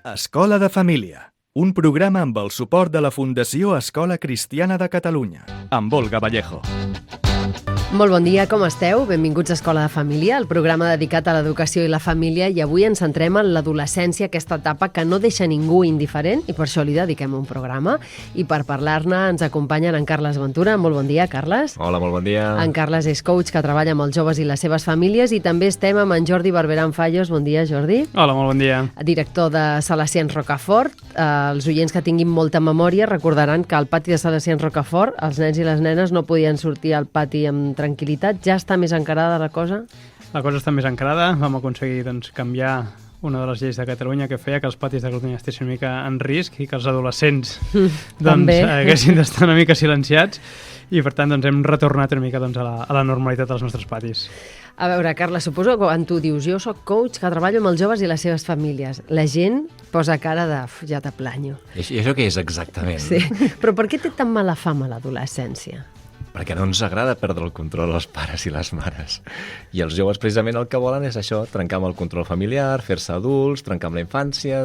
Escola de Família, un programa amb el suport de la Fundació Escola Cristiana de Catalunya, amb Olga Vallejo. Molt bon dia, com esteu? Benvinguts a Escola de Família, el programa dedicat a l'educació i la família, i avui ens centrem en l'adolescència, aquesta etapa que no deixa ningú indiferent, i per això li dediquem un programa. I per parlar-ne ens acompanyen en Carles Ventura. Molt bon dia, Carles. Hola, molt bon dia. En Carles és coach que treballa amb els joves i les seves famílies, i també estem amb en Jordi Barberà Fallos. Bon dia, Jordi. Hola, molt bon dia. Director de Salesians Rocafort. Els oients que tinguin molta memòria recordaran que al pati de Salesians Rocafort els nens i les nenes no podien sortir al pati amb tranquil·litat. Ja està més encarada la cosa? La cosa està més encarada. Vam aconseguir canviar una de les lleis de Catalunya que feia que els patis de Catalunya estiguessin una mica en risc i que els adolescents haguessin d'estar una mica silenciats, i per tant hem retornat una mica a la normalitat dels nostres patis. A veure, Carla, suposo que quan tu dius jo soc coach que treballo amb els joves i les seves famílies, la gent posa cara de ja te planyo. I això què és exactament? Sí, però per què té tan mala fama l'adolescència? Perquè no ens agrada perdre el control als pares i les mares. I els joves precisament el que volen és això, trencar amb el control familiar, fer-se adults, trencar amb la infància,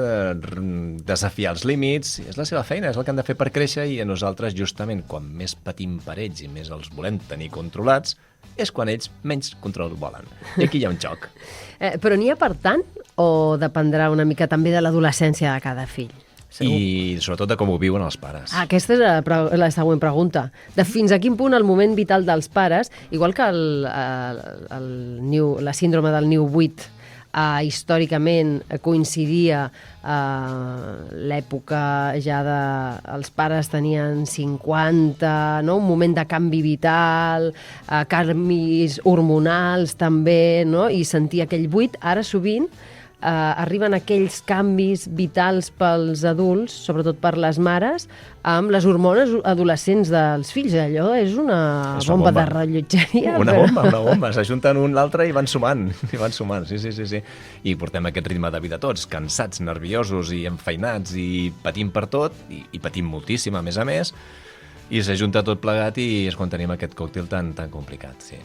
desafiar els límits. És la seva feina, és el que han de fer per créixer, i a nosaltres justament quan més patim per ells i més els volem tenir controlats és quan ells menys control volen. I aquí hi ha un xoc. Però n'hi ha per tant o dependrà una mica també de l'adolescència de cada fill? Segur. I sobretot de com ho viuen els pares. Aquesta és la següent pregunta. De fins a quin punt el moment vital dels pares, igual que la síndrome del niu buit històricament coincidia l'època ja de... Els pares tenien 50, no? Un moment de canvi vital, canvis hormonals també, no? I sentir aquell buit. Ara sovint arriben aquells canvis vitals pels adults, sobretot per les mares, amb les hormones adolescents dels fills. Allò és una bomba de rellotgeria. Una bomba. S'ajunten un l'altre i van sumant. Sí. I portem aquest ritme de vida tots, cansats, nerviosos i enfeinats, i patim per tot, i patim moltíssim, a més, i s'ajunta tot plegat, i és quan tenim aquest còctel tan complicat, sí.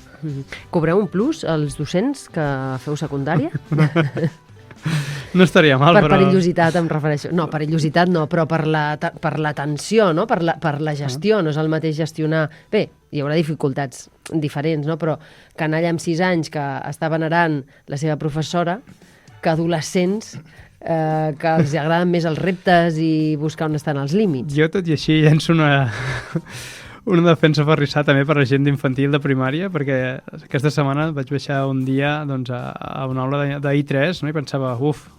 Cobreu un plus als docents que feu secundària? No estaria mal, per però... perillositat em refereixo. No, perillositat no, però per l'atenció, no? Per la gestió. No és el mateix gestionar... Bé, hi haurà dificultats diferents, no? Però canalla amb 6 anys que està venerant la seva professora, que adolescents que els agraden més els reptes i buscar on estan els límits. Jo, tot i així, llenço una defensa ferrissà també per la gent d'infantil de primària, perquè aquesta setmana vaig baixar un dia a una aula d'I3, no? I pensava,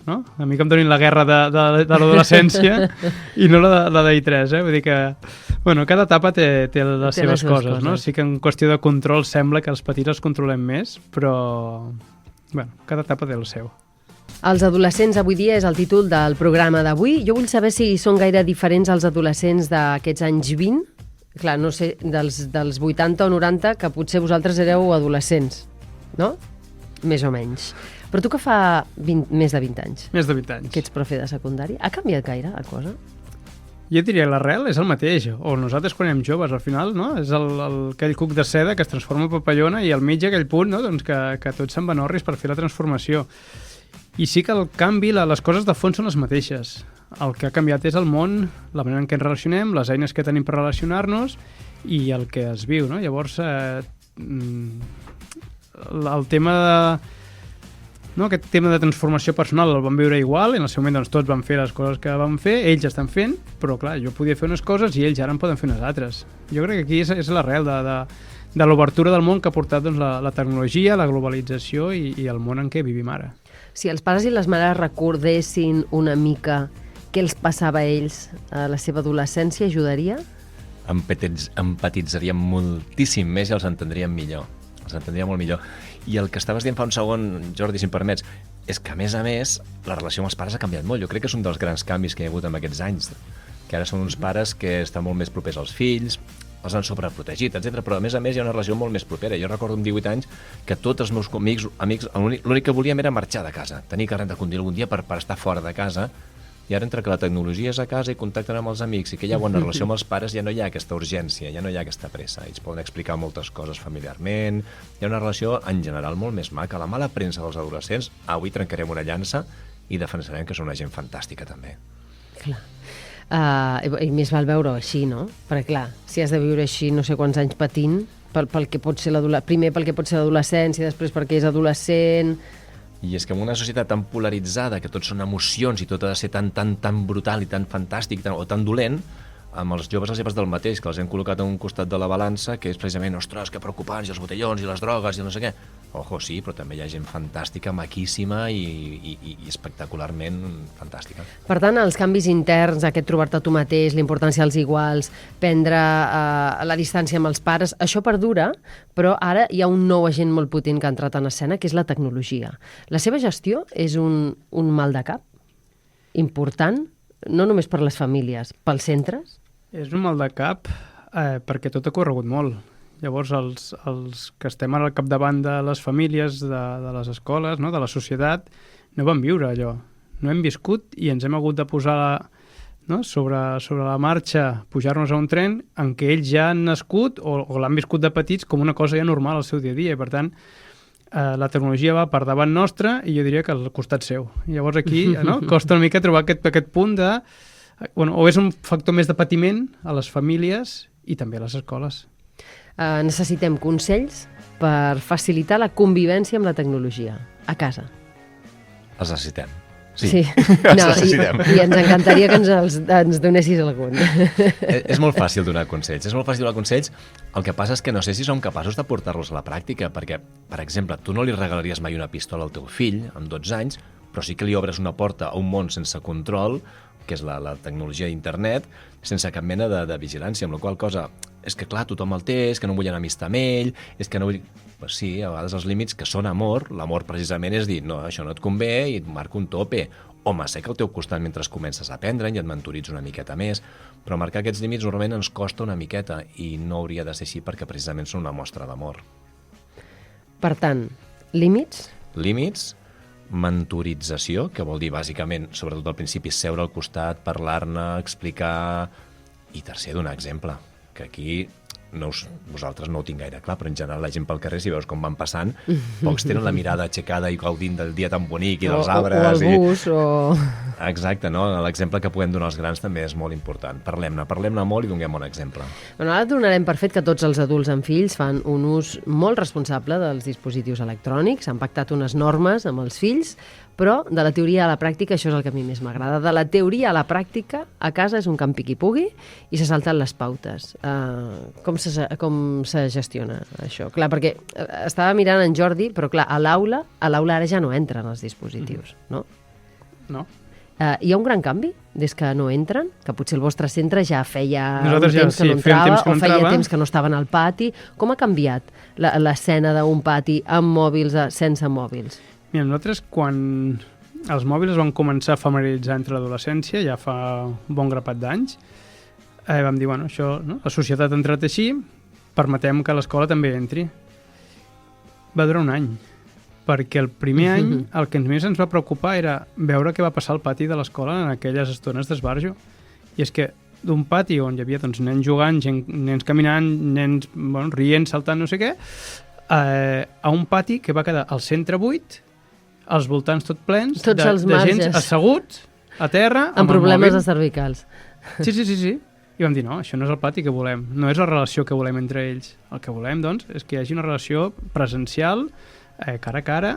no? A mi que em donin la guerra de l'adolescència i no la d'I3, Vull dir que, cada etapa té les seves coses, no? Sí que en qüestió de control sembla que els petits els controlem més, però, cada etapa té el seu. Els adolescents avui dia és el títol del programa d'avui. Jo vull saber si són gaire diferents els adolescents d'aquests anys 20, clar, no sé, dels 80 o 90, que potser vosaltres éreu adolescents, no? Més o menys. Però tu que fa més de 20 anys. Més de 20 anys. Que ets profe de secundària. Ha canviat gaire la cosa? Jo diria que l'arrel és el mateix. O nosaltres quan érem joves, al final, no? És aquell cuc de seda que es transforma en papallona, i al mig aquell punt, no? Doncs que tots se'n van orris per fer la transformació. I sí que el canvi, les coses de fons són les mateixes. El que ha canviat és el món, la manera en què ens relacionem, les eines que tenim per relacionar-nos i el que es viu, no? Llavors, el tema aquest tema de transformació personal el vam viure igual, i en el seu moment doncs, tots vam fer les coses que vam fer, ells estan fent, però clar, jo podia fer unes coses i ells ara en poden fer unes altres. Jo crec que aquí és l'arrel de l'obertura del món que ha portat doncs, la tecnologia, la globalització i el món en què vivim ara. Si els pares i les mares recordessin una mica què els passava a ells a la seva adolescència, ajudaria? Empatitzaríem moltíssim més i els entendríem millor. Els entendríem molt millor. I el que estaves dient fa un segon, Jordi, si em permets, és que, a més, la relació amb els pares ha canviat molt. Jo crec que és un dels grans canvis que hi ha hagut en aquests anys, que ara són uns pares que estan molt més propers als fills, els han sobreprotegit, etc. Però, a més, hi ha una relació molt més propera. Jo recordo amb 18 anys que tots els meus amics l'únic que volíem era marxar de casa, tenir carnet de conduir algun dia per estar fora de casa, i ara entre que la tecnologia és a casa i contacten amb els amics i que hi ha bona relació amb els pares, ja no hi ha aquesta urgència, ja no hi ha aquesta pressa. Ells poden explicar moltes coses familiarment, hi ha una relació en general molt més maca. La mala premsa dels adolescents, avui trencarem una llança, i defensarem que són una gent fantàstica també. Clar. I més val veure així, no? Perquè, clar, si has de viure així no sé quants anys patint, pel que pot ser primer pel que pot ser l'adolescència, després perquè és adolescent... I és que en una societat tan polaritzada, que tot són emocions i tot ha de ser tan brutal i tan fantàstic o tan dolent, amb els joves els hi passa del mateix, que els hem col·locat a un costat de la balança, que és precisament, ostres, que preocupants, i els botellons, i les drogues, i no sé què. Ojo, sí, però també hi ha gent fantàstica, maquíssima i espectacularment fantàstica. Per tant, els canvis interns, aquest trobar-te tu mateix, la importància dels iguals, prendre la distància amb els pares, això perdura, però ara hi ha un nou agent molt potent que ha entrat en escena, que és la tecnologia. La seva gestió és un mal de cap important, no només per les famílies, pels centres. És un mal de cap perquè tot ha corregut molt. Llavors, els que estem al capdavant de les famílies, de les escoles, no? De la societat, no vam viure allò. No hem viscut i ens hem hagut de posar sobre la marxa, pujar-nos a un tren en què ells ja han nascut o l'han viscut de petits com una cosa ja normal al seu dia a dia. I, per tant, la tecnologia va per davant nostre i jo diria que al costat seu. Llavors aquí costa una mica trobar aquest punt de... o és un factor més de patiment a les famílies i també a les escoles. Necessitem consells per facilitar la convivència amb la tecnologia a casa. Els necessitem. Sí. Els necessitem. I ens encantaria que ens donessis algun. És molt fàcil donar consells. El que passa és que no sé si som capaços de portar-los a la pràctica, perquè, per exemple, tu no li regalaries mai una pistola al teu fill, amb 12 anys, però sí que li obres una porta a un món sense control, que és la tecnologia d'internet, sense cap mena de vigilància, amb la qual cosa és que, clar, tothom el té, és que no vull enemistar amb ell, és que no vull... Pues sí, a vegades els límits que són amor, l'amor precisament és dir, no, això no et convé i et marco un tope, o m'assec al teu costat mentre comences a aprendre i et mentoritzo una miqueta més, però marcar aquests límits normalment ens costa una miqueta i no hauria de ser així perquè precisament són una mostra d'amor. Per tant, límits? Límits, mentorització, que vol dir bàsicament, sobretot al principi, seure al costat, parlar-ne, explicar, i tercer, donar exemple, que aquí vosaltres no ho tinc gaire clar, però en general la gent pel carrer, si veus com van passant, pocs tenen la mirada aixecada i gaudint del dia tan bonic i dels arbres. O el bus, Exacte, no? L'exemple que puguem donar als grans també és molt important. Parlem-ne molt i donem bon exemple. Bueno, ara donarem per fet que tots els adults amb fills fan un ús molt responsable dels dispositius electrònics, han pactat unes normes amb els fills, però de la teoria a la pràctica, això és el que a mi més m'agrada. De la teoria a la pràctica, a casa és un campi qui pugui i se salten les pautes. Com se gestiona això? Clar, perquè estava mirant en Jordi, però clar, a l'aula ara ja no entren els dispositius, no? No. Hi ha un gran canvi des que no entren? Que potser el vostre centre ja feia Nosaltres temps que no entrava o feia entrava. temps que no estaven al pati. Com ha canviat l'escena d'un pati amb mòbils sense mòbils? Mira, nosaltres quan els mòbils es van començar a familiaritzar entre l'adolescència, ja fa un bon grapat d'anys, vam dir, bueno, això, no? La societat ha entrat així, permetem que l'escola també entri. Va durar un any, perquè el primer any el que més ens va preocupar era veure què va passar al pati de l'escola en aquelles estones d'esbarjo. I és que d'un pati on hi havia nens jugant, nens caminant, nens rient, saltant, no sé què, a un pati que va quedar al centre buit, als voltants tot plens, tots els de gent asseguts a terra amb problemes de cervicals. Sí. I vam dir, no, això no és el pati que volem, no és la relació que volem entre ells. El que volem, doncs, és que hi hagi una relació presencial, cara a cara,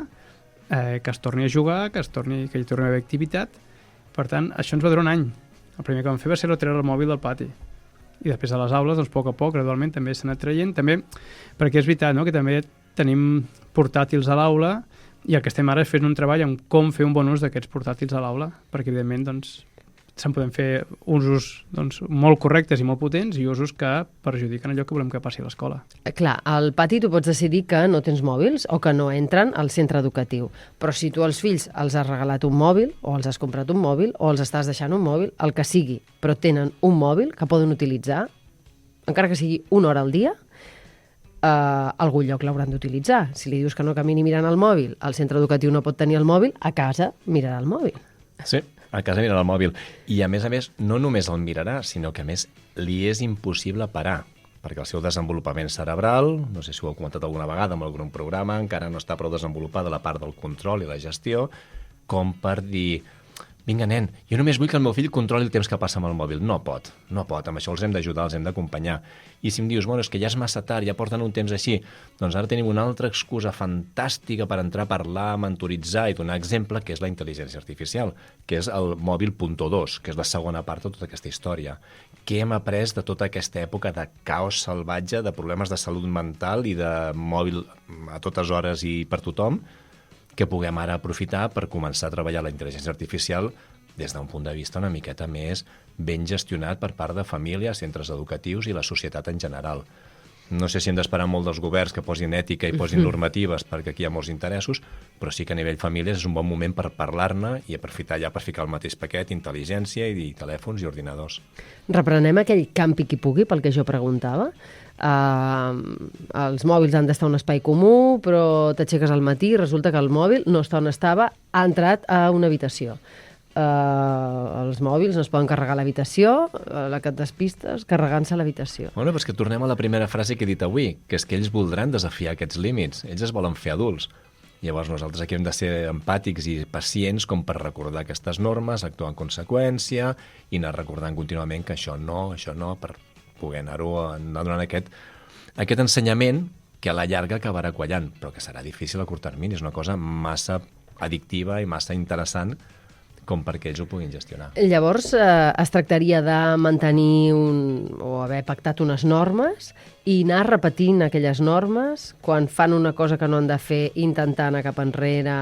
que es torni a jugar, que hi torni a haver activitat. Per tant, això ens va durar un any. El primer que vam fer va ser treure el mòbil del pati. I després de les aules, doncs, a poc a poc, gradualment, també s'ha anat traient. També, perquè és veritat, no?, que també tenim portàtils a l'aula i el que estem ara és fent un treball en com fer un bon ús d'aquests portàtils a l'aula, perquè, evidentment, doncs, se'n poden fer usos molt correctes i molt potents i usos que perjudiquen allò que volem que passi a l'escola. Clar, al pati tu pots decidir que no tens mòbils o que no entren al centre educatiu, però si tu als fills els has regalat un mòbil o els has comprat un mòbil o els estàs deixant un mòbil, el que sigui, però tenen un mòbil que poden utilitzar, encara que sigui una hora al dia, algun lloc l'hauran d'utilitzar. Si li dius que no camini mirant el mòbil, el centre educatiu no pot tenir el mòbil, a casa mirarà el mòbil. Sí, a casa mirarà el mòbil. I a més, no només el mirarà, sinó que a més li és impossible parar, perquè el seu desenvolupament cerebral, no sé si ho heu comentat alguna vegada amb algun programa, encara no està prou desenvolupada la part del control i la gestió, com per dir vinga, nen, jo només vull que el meu fill controli el temps que passa amb el mòbil. No pot, amb això els hem d'ajudar, els hem d'acompanyar. I si em dius, bueno, és que ja és massa tard, ja porten un temps així, doncs ara tenim una altra excusa fantàstica per entrar a parlar, mentoritzar i donar exemple, que és la intel·ligència artificial, que és el mòbil .2, que és la segona part de tota aquesta història. Què hem après de tota aquesta època de caos salvatge, de problemes de salut mental i de mòbil a totes hores i per tothom, que puguem ara aprofitar per començar a treballar la intel·ligència artificial des d'un punt de vista una miqueta més ben gestionat per part de famílies, centres educatius i la societat en general. No sé si hem d'esperar molt dels governs que posin ètica i posin normatives perquè aquí hi ha molts interessos, però sí que a nivell famílies és un bon moment per parlar-ne i aprofitar ja per ficar el mateix paquet, intel·ligència i telèfons i ordinadors. Reprenem aquell campi qui pugui, pel que jo preguntava. Els mòbils han d'estar en un espai comú, però t'aixeques al matí i resulta que el mòbil no està on estava, ha entrat a una habitació. Els mòbils no es poden carregar a l'habitació, la que et despistes carregant-se a l'habitació. Bueno, però és que tornem a la primera frase que he dit avui, que és que ells voldran desafiar aquests límits, ells es volen fer adults. Llavors nosaltres aquí hem de ser empàtics i pacients com per recordar aquestes normes, actuar en conseqüència i anar recordant contínuament que això no, per poder anar-ho donant aquest ensenyament que a la llarga acabarà quallant, però que serà difícil a curt termini. És una cosa massa addictiva i massa interessant com perquè ells ho puguin gestionar. Llavors, es tractaria de mantenir o haver pactat unes normes i anar repetint aquelles normes quan fan una cosa que no han de fer, intentar anar cap enrere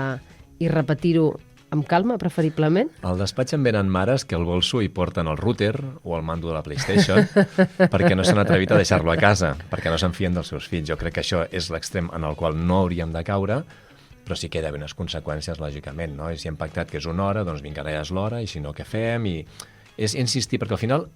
i repetir-ho amb calma, preferiblement? Al despatx em venen mares que al bolso hi porten el router o el mando de la PlayStation perquè no s'han atrevit a deixar-lo a casa, perquè no se'n fien dels seus fills. Jo crec que això és l'extrem en el qual no hauríem de caure, però sí que hi ha d'haver unes conseqüències, lògicament, no? I si hem pactat que és una hora, doncs vinga, ara ja és l'hora, i si no, què fem? I és insistir, perquè al final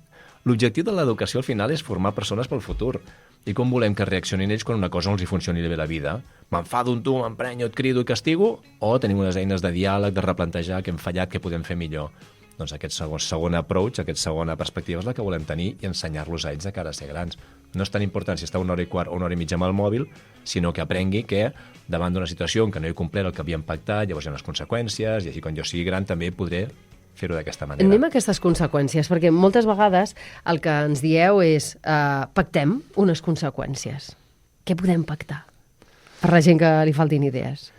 l'objectiu de l'educació al final és formar persones pel futur. I com volem que reaccionin ells quan una cosa no els hi funcioni bé la vida? M'enfado amb tu, m'emprenyo, et crido i castigo? O tenim unes eines de diàleg, de replantejar què hem fallat, què podem fer millor? Doncs aquest segon approach, aquesta segona perspectiva és la que volem tenir i ensenyar-los a ells de cara a ser grans. No és tan important si està una hora i quart o una hora i mitja amb el mòbil, sinó que aprengui que davant d'una situació en què no he complert el que havíem pactat, llavors hi ha unes conseqüències, i així quan jo sigui gran també podré fer-ho d'aquesta manera. Anem a aquestes conseqüències, perquè moltes vegades el que ens dieu és pactem unes conseqüències. Què podem pactar? Per la gent que li faltin idees.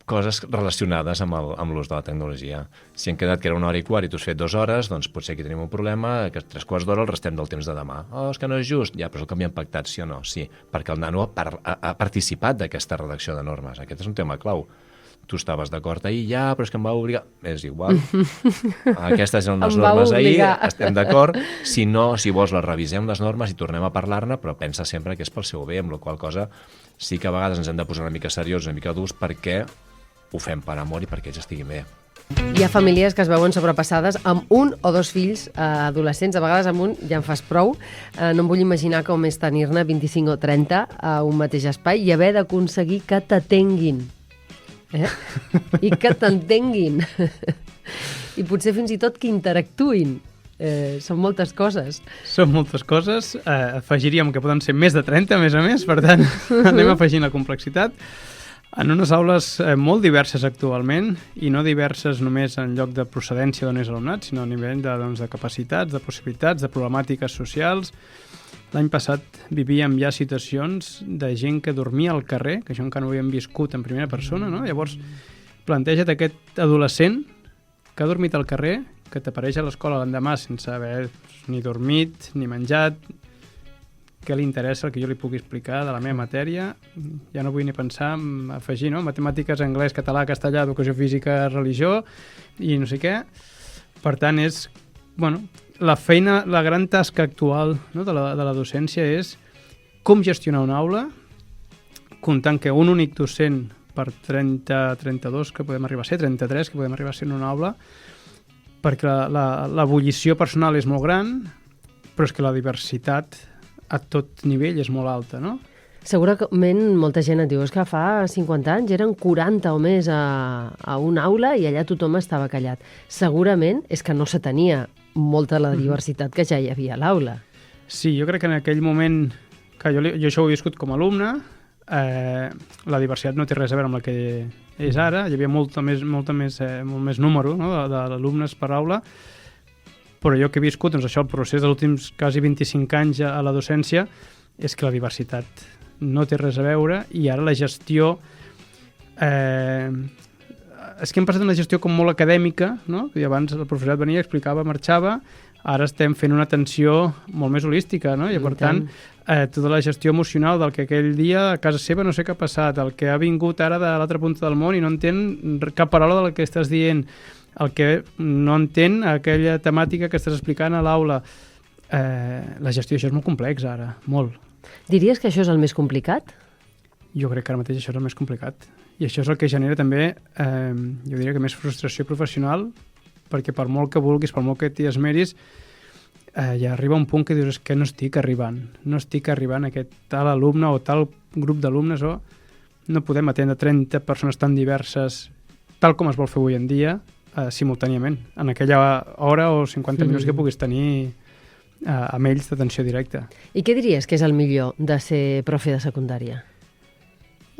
Coses relacionades amb l'ús de la tecnologia. Si hem quedat que era una hora i quart i tu has fet 2 hores, doncs potser aquí tenim un problema, que 3/4 d'hora el restem del temps de demà. Oh, és que no és just. Ja, però és el que havíem pactat, sí o no? Sí, perquè el nano ha participat d'aquesta redacció de normes. Aquest és un tema clau. Tu estaves d'acord ahir, ja, però és que em va obligar. És igual. Aquestes eren les normes ahir, estem d'acord. Si no, si vols, les revisem, les normes, i tornem a parlar-ne, però pensa sempre que és pel seu bé, amb la qual cosa sí que a vegades ens hem de posar una mica seriosos, una mica durs, perquè ho fem per amor i perquè ells estiguin bé. Hi ha famílies que es veuen sobrepassades amb 1 o 2 fills adolescents, a vegades amb un ja en fas prou. No em vull imaginar com és tenir-ne 25 o 30 a un mateix espai i haver d'aconseguir que t'atenguin. I que t'entenguin. I potser fins i tot que interactuïn. Són moltes coses. Són moltes coses. Afegiríem que poden ser més de 30, a més, per tant, anem afegint la complexitat. En unes aules molt diverses actualment, i no diverses només en lloc de procedència d'on és alumnat, sinó a nivell de capacitats, de possibilitats, de problemàtiques socials. L'any passat vivíem ja situacions de gent que dormia al carrer, que això encara no ho havíem viscut en primera persona, no? Llavors, planteja't aquest adolescent que ha dormit al carrer, que t'apareix a l'escola l'endemà sense haver ni dormit, ni menjat, què li interessa el que jo li pugui explicar de la meva matèria. Ja no vull ni pensar en afegir, no? Matemàtiques, anglès, català, castellà, educació física, religió i no sé què. Per tant, és, bueno, la feina, la gran tasca actual, no, de la docència és com gestionar una aula, comptant que un únic docent per 30, 32 que podem arribar a ser, 33 que podem arribar a ser en una aula, perquè l'ebullició personal és molt gran, però és que la diversitat a tot nivell és molt alta, no? Segurament molta gent et diu que fa 50 anys eren 40 o més a una aula i allà tothom estava callat. Segurament és que no s'atenia molta la diversitat que ja hi havia a l'aula. Sí, jo crec que en aquell moment, que jo això ho he viscut com a alumne, la diversitat no té res a veure amb la que és ara, hi havia molt més número, no?, d'alumnes per aula, però jo que he viscut, doncs això, el procés dels últims quasi 25 anys a la docència, és que la diversitat no té res a veure i ara la gestió... és que hem passat una gestió com molt acadèmica, no? I abans el professorat venia, explicava, marxava, ara estem fent una atenció molt més holística, no? I per tant, tota la gestió emocional del que aquell dia a casa seva no sé què ha passat, el que ha vingut ara de l'altra punta del món i no entén cap paraula del que estàs dient, el que no entén aquella temàtica que estàs explicant a l'aula. La gestió, això és molt complex ara, molt. Diries que això és el més complicat? Jo crec que ara mateix això és el més complicat. I això és el que genera també, jo diria que més frustració professional, perquè per molt que vulguis, per molt que t'hi esmeris, ja arriba un punt que dius que no estic arribant a aquest tal alumne o tal grup d'alumnes, o no podem atendre 30 persones tan diverses, tal com es vol fer avui en dia, simultàniament, en aquella hora o 50 minuts que puguis tenir amb ells d'atenció directa. I què diries que és el millor de ser profe de secundària?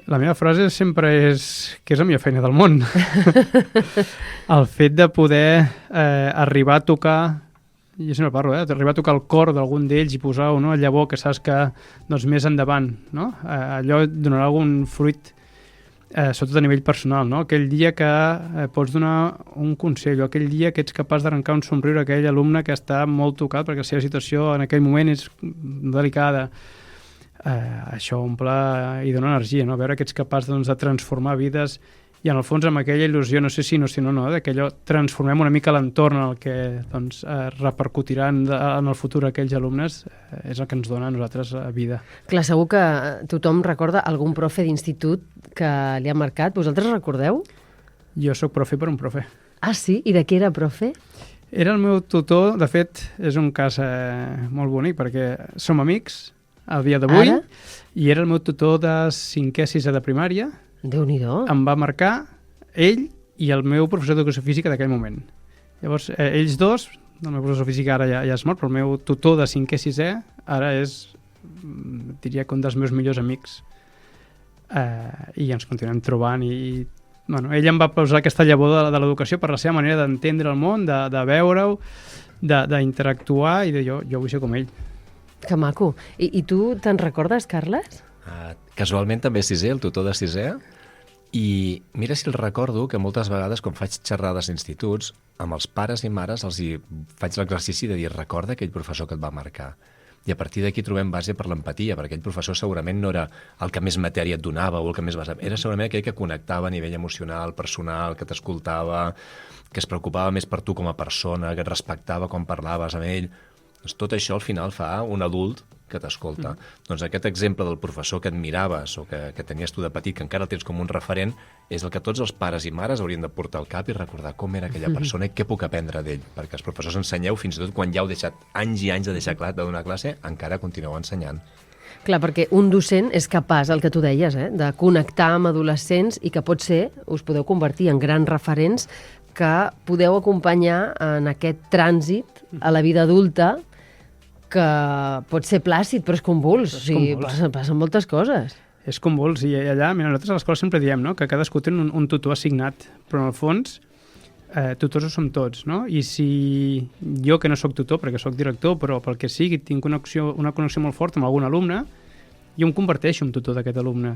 La meva frase sempre és que és la millor feina del món. El fet de poder arribar a tocar, jo sempre parlo, arribar a tocar el cor d'algun d'ells i posar una llavor que saps que doncs, més endavant, no? Allò donarà algun fruit, sobretot a nivell personal, no? Aquell dia que pots donar un consell, o aquell dia que ets capaç d'arrencar un somriure a aquell alumne que està molt tocat perquè la seva situació en aquell moment és delicada. Això omple i dona energia, no? Veure que ets capaç doncs, de transformar vides i en el fons amb aquella il·lusió, no sé si no, que allò transformem una mica l'entorn en el que doncs, repercutirà en el futur aquells alumnes, és el que ens dona a nosaltres vida. Clar, segur que tothom recorda algun profe d'institut que li ha marcat. Vosaltres recordeu? Jo sóc profe per un profe. Ah, sí? I de què era profe? Era el meu tutor, de fet, és un cas molt bonic, perquè som amics al dia d'avui, i era el meu tutor de 5è, 6è de primària. Déu-n'hi-do. Em va marcar ell i el meu professor d'educació física d'aquell moment. Llavors, ells dos, el meu professor físic ara ja és mort, però el meu tutor de 5è, 6è ara és, diria que un dels meus millors amics. I ens continuem trobant i bueno, ell em va posar aquesta llavor de l'educació per la seva manera d'entendre el món, de veure-ho, d'interactuar, i jo vull ser com ell. Que maco. I tu te'n recordes, Carles? Casualment també 6è, el tutor de 6è, i mira si el recordo que moltes vegades quan faig xerrades d'instituts, amb els pares i mares els hi faig l'exercici de dir recorda aquell professor que et va marcar. I a partir d'aquí trobem base per l'empatia, perquè aquell professor segurament no era el que més matèria et donava o el que més basava, era segurament aquell que connectava a nivell emocional, personal, que t'escoltava, que es preocupava més per tu com a persona, que et respectava quan parlaves amb ell. Doncs tot això al final fa un adult que t'escolta. Doncs aquest exemple del professor que admiraves o que tenies tu de petit, que encara el tens com un referent, és el que tots els pares i mares haurien de portar al cap i recordar com era aquella persona i què puc aprendre d'ell. Perquè els professors ensenyeu, fins i tot quan ja heu deixat anys i anys de deixar de donar classe, encara continueu ensenyant. Clar, perquè un docent és capaç, el que tu deies, de connectar amb adolescents i que potser us podeu convertir en grans referents que podeu acompanyar en aquest trànsit a la vida adulta, que pot ser plàcid, però és convuls. O sigui, passen moltes coses. És convuls, i allà, mira, nosaltres a l'escola sempre diem, no?, que cadascú té un tutor assignat, però en el fons tutors ho som tots, no? I si jo, que no sóc tutor, perquè sóc director, però pel que sigui, tinc una connexió molt forta amb algun alumne, jo em converteixo en tutor d'aquest alumne.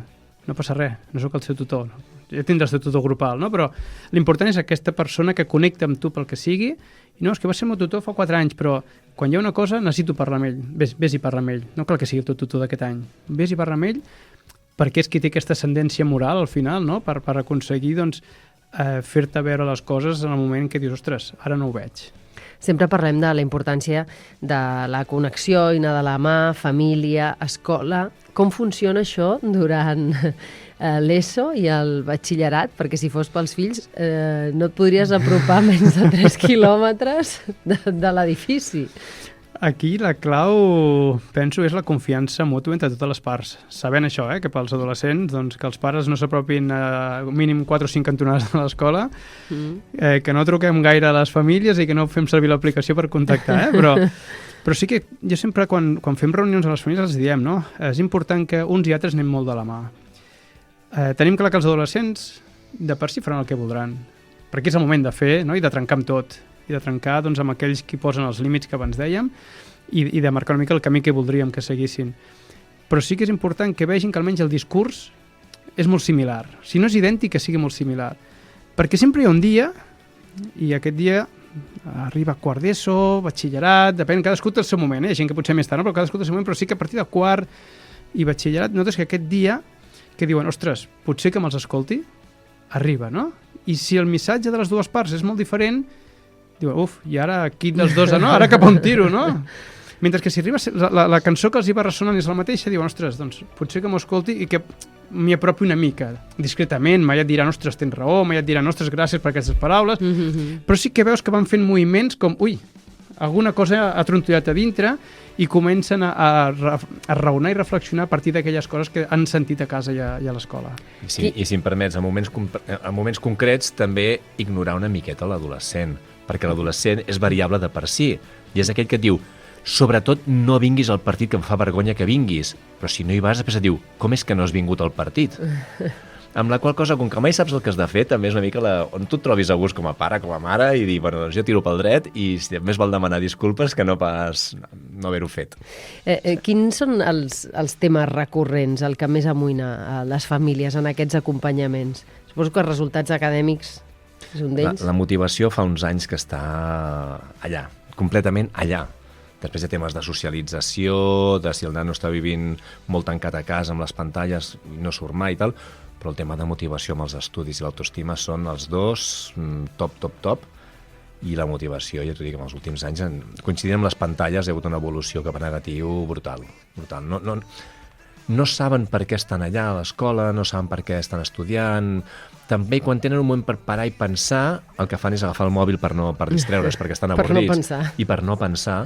No passa res, no sóc el seu tutor. Ja tindràs el tutor grupal, no? Però l'important és aquesta persona que connecta amb tu pel que sigui. I no, és que va ser el meu tutor fa 4 anys, però quan hi ha una cosa necessito parlar amb ell. Vés i parla amb ell. No cal que sigui el teu tutor d'aquest any. Vés i parla amb ell perquè és qui té aquesta ascendència moral al final, no? Per aconseguir doncs, fer-te veure les coses en el moment que dius, ostres, ara no ho veig. Sempre parlem de la importància de la connexió i anar de la mà, família, escola. Com funciona això durant l'ESO i el batxillerat? Perquè si fos pels fills no et podries apropar menys de 3 quilòmetres de l'edifici. Aquí la clau, penso, és la confiança mútua entre totes les parts. Sabent això, que pels adolescents, doncs, que els pares no s'apropin a mínim 4 o 5 cantonades de l'escola, que no truquem gaire a les famílies i que no fem servir l'aplicació per contactar, però sí que jo sempre, quan fem reunions a les famílies, els diem, no? És important que uns i altres anem molt de la mà. tenim clar que els adolescents de per si faran el que voldran, perquè és el moment de fer, no? I de trencar amb tot, i de trencar doncs, amb aquells que posen els límits que abans dèiem i de marcar una mica el camí que voldríem que seguissin. Però sí que és important que vegin que almenys el discurs és molt similar. Si no és idèntic, que sigui molt similar. Perquè sempre hi ha un dia, i aquest dia arriba quart d'ESO, batxillerat, depèn, cadascú té el seu moment, gent que potser més tard, no? Però cadascú té el seu moment, però sí que a partir de quart i batxillerat, notes que aquest dia que diuen, ostres, potser que me'ls escolti, arriba, no? I si el missatge de les dues parts és molt diferent, diuen, uf, i ara quin dels dos, no? Ara cap on tiro, no? Mentre que si arriba la cançó que els hi va ressonant és la mateixa, diuen, ostres, doncs potser que m'ho escolti i que m'hi apropi una mica, discretament, mai et diran, ostres, tens raó, mai et diran, ostres, gràcies per aquestes paraules, però sí que veus que van fent moviments com, ui, alguna cosa ha trontollat a dintre i comencen a raonar i reflexionar a partir d'aquelles coses que han sentit a casa i a l'escola. I si em permets, en moments concrets també ignorar una miqueta l'adolescent, perquè l'adolescent és variable de per si, i és aquell que et diu, sobretot no vinguis al partit, que em fa vergonya que vinguis, però si no hi vas després et diu, com és que no has vingut al partit? Amb la qual cosa, com que mai saps el que has de fer, també és una mica on tu et trobis a gust com a pare, com a mare, i dir, bueno, doncs jo tiro pel dret i si més val demanar disculpes que no pas no haver-ho fet. Quins són els temes recurrents, el que més amoïna a les famílies en aquests acompanyaments? Suposo que els resultats acadèmics és un d'ells. La motivació fa uns anys que està allà, completament allà. Després hi ha temes de socialització, de si el nano està vivint molt tancat a casa amb les pantalles i no surt mai i tal, però el tema de motivació amb els estudis i l'autoestima són els dos top, i la motivació, ja t'ho dic, en els últims anys, coincidint amb les pantalles, hi ha hagut una evolució cap a negatiu brutal. No saben per què estan allà a l'escola, no saben per què estan estudiant. També quan tenen un moment per parar i pensar, el que fan és agafar el mòbil per distreure's, perquè estan avorrits. Per no pensar. I per no pensar.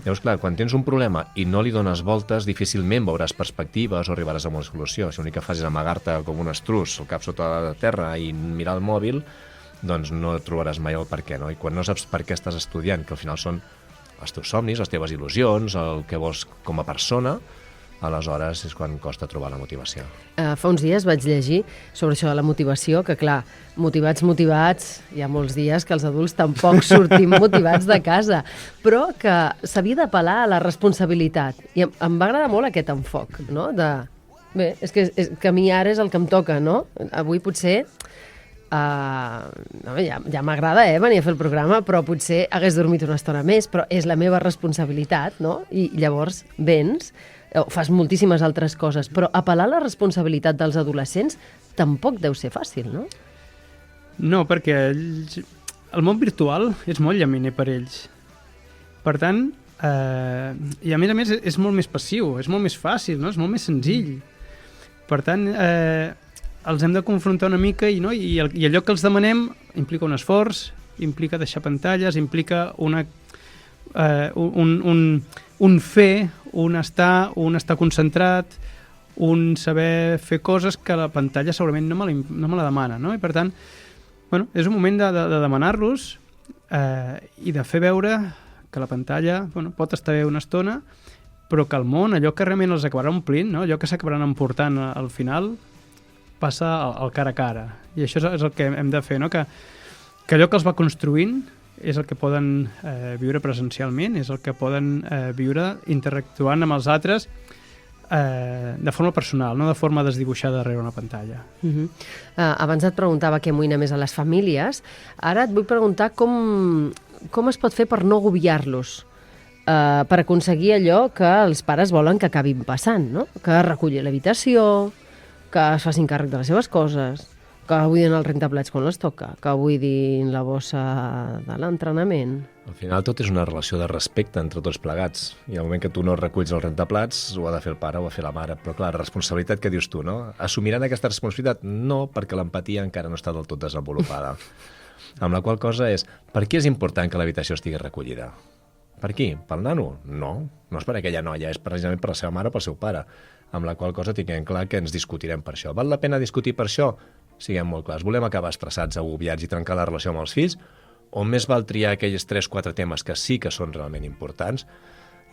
Llavors, clar, quan tens un problema i no li dones voltes, difícilment veuràs perspectives o arribaràs a una solució. Si l'únic que fas és amagar-te com un estruç, el cap sota la terra i mirar el mòbil, doncs no trobaràs mai el per què, no? I quan no saps per què estàs estudiant, que al final són els teus somnis, les teves il·lusions, el que vols com a persona, aleshores és quan costa trobar la motivació. Fa uns dies vaig llegir sobre això de la motivació, que clar, motivats, hi ha molts dies que els adults tampoc sortim motivats de casa, però que s'havia d'apel·lar a la responsabilitat. I em va agradar molt aquest enfoc, no? Bé, és que a mi ara és el que em toca, no? Avui potser ja m'agrada venir a fer el programa, però potser hagués dormit una estona més, però és la meva responsabilitat, no? I llavors vens, fas moltíssimes altres coses, però apel·lar a la responsabilitat dels adolescents tampoc deu ser fàcil, no? No, perquè el món virtual és molt llaminer per ells. Per tant, i a més és molt més passiu, és molt més fàcil, no? És molt més senzill. Per tant, els hem de confrontar una mica i allò que els demanem implica un esforç, implica deixar pantalles, implica un fer, un estar concentrat, un saber fer coses que la pantalla segurament no me la demana, no? I per tant, bueno, és un moment de demanar-los i de fer veure que la pantalla pot estar bé una estona, però que el món, allò que realment els acabarà omplint, no? Allò que s'acabaran emportant al final, passa al cara a cara. I això és el que hem de fer, no? Que allò que els va construint és el que poden viure presencialment, és el que poden viure interactuant amb els altres de forma personal, no de forma desdibuixada darrere una pantalla. Abans et preguntava què amoïna més a les famílies. Ara et vull preguntar com es pot fer per no agobiar-los, per aconseguir allò que els pares volen que acabin passant, no? Que reculli l'habitació, que es facin càrrec de les seves coses, que buidin el rentaplats quan les toca, que buidin la bossa de l'entrenament. Al final tot és una relació de respecte entre tots plegats. I al moment que tu no reculls el rentaplats, ho ha de fer el pare o ho ha de fer la mare. Però clar, responsabilitat que dius tu, no? Assumiran aquesta responsabilitat? No, perquè l'empatia encara no està del tot desenvolupada. Amb la qual cosa és, per què és important que l'habitació estigui recollida? Per qui? Pel nano? No, no és per aquella noia, és precisament per la seva mare o pel seu pare. Amb la qual cosa tinguem clar que ens discutirem per això. Val la pena discutir per això? Siguem molt clars. Volem acabar estressats, agobiats i trencar la relació amb els fills? O més val triar aquells 3-4 temes que sí que són realment importants?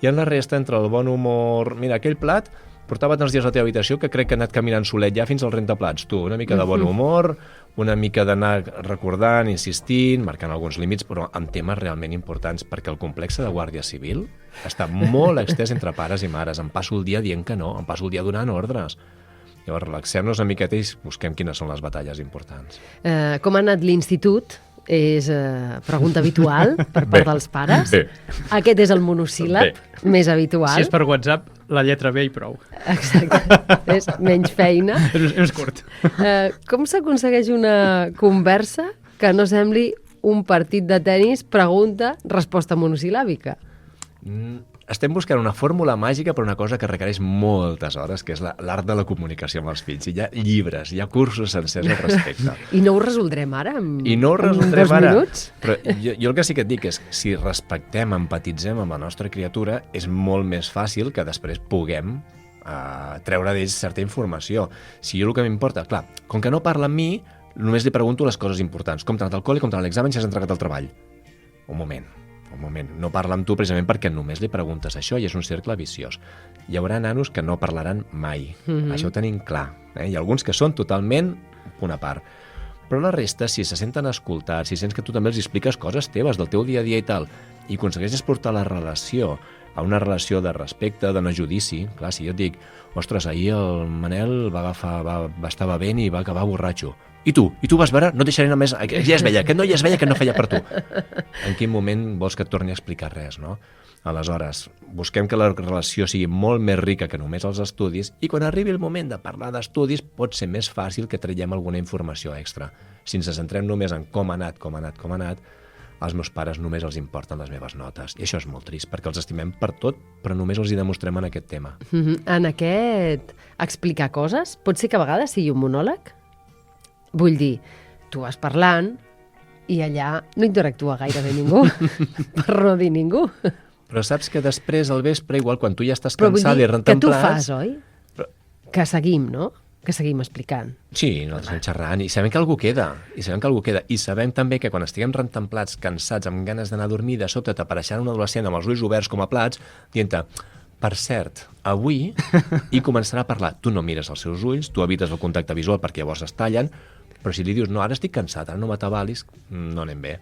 I en la resta, entre el bon humor... Mira, aquell plat portava tants dies a la teva habitació que crec que ha anat caminant solet ja fins al rentaplats. Tu, una mica de bon humor, una mica d'anar recordant, insistint, marcant alguns límits, però amb temes realment importants, perquè el complex de Guàrdia Civil està molt extès entre pares i mares. Em passo el dia dient que no, em passo el dia donant ordres. Llavors, relaxem-nos una miqueta i busquem quines són les batalles importants. Com ha anat l'institut? És pregunta habitual per part dels pares. Bé. Aquest és el monosíl·lab més habitual. Si és per WhatsApp, la lletra B i prou. Exacte. És menys feina. És curt. Com s'aconsegueix una conversa que no sembli un partit de tennis pregunta, resposta monosil·làbica? Estem buscant una fórmula màgica per una cosa que requereix moltes hores, que és l'art de la comunicació amb els fills. Hi ha llibres, hi ha cursos sencers al respecte. I no ho resoldrem ara? I no ho resoldrem ara. Minuts? Però jo el que sí que et dic és si respectem, empatitzem amb la nostra criatura, és molt més fàcil que després puguem treure d'ells certa informació. Si jo el que m'importa, clar, com que no parla amb mi, només li pregunto les coses importants. Com t'ha anat el col·le, com t'ha anat l'examen, si has entregat el treball. Un moment, no parla amb tu precisament perquè només li preguntes això i és un cercle viciós. Hi haurà nanos que no parlaran mai, això ho tenim clar. Hi ha alguns que són totalment punt a part. Però la resta, si se senten escoltats, si sents que tu també els expliques coses teves del teu dia a dia i tal, i aconsegueixes portar la relació a una relació de respecte, de no judici. Clar, si jo et dic, ostres, ahir el Manel va estar bevent i va acabar borratxo. I tu vas veure? No et deixaré només... Ja es veia, aquest noi ja es veia que no feia per tu. En quin moment vols que et torni a explicar res, no? Aleshores, busquem que la relació sigui molt més rica que només els estudis i quan arribi el moment de parlar d'estudis pot ser més fàcil que traiem alguna informació extra. Si ens centrem només en com ha anat, als meus pares només els importen les meves notes. I això és molt trist, perquè els estimem per tot, però només els hi demostrem en aquest tema. En aquest explicar coses, pot ser que a vegades sigui un monòleg? Vull dir, tu vas parlant i allà no interactua gairebé ningú, per no dir ningú. Però saps que després, al vespre, igual quan tu ja estàs Però vull cansada i dir rentant que tu plats... fas, oi? Que seguim, no? Que seguim explicant. Sí, nosaltres anem xerrant i sabem que algú queda, i sabem també que quan estiguem rentant plats cansats, amb ganes d'anar a dormir, de sobte t'apareixerà un adolescent amb els ulls oberts com a plats, dient-te, per cert, avui, i començarà a parlar. Tu no mires els seus ulls, tu evites el contacte visual perquè llavors es tallen, però si li dius, no, ara estic cansat, ara no m'atabalis, no anem bé.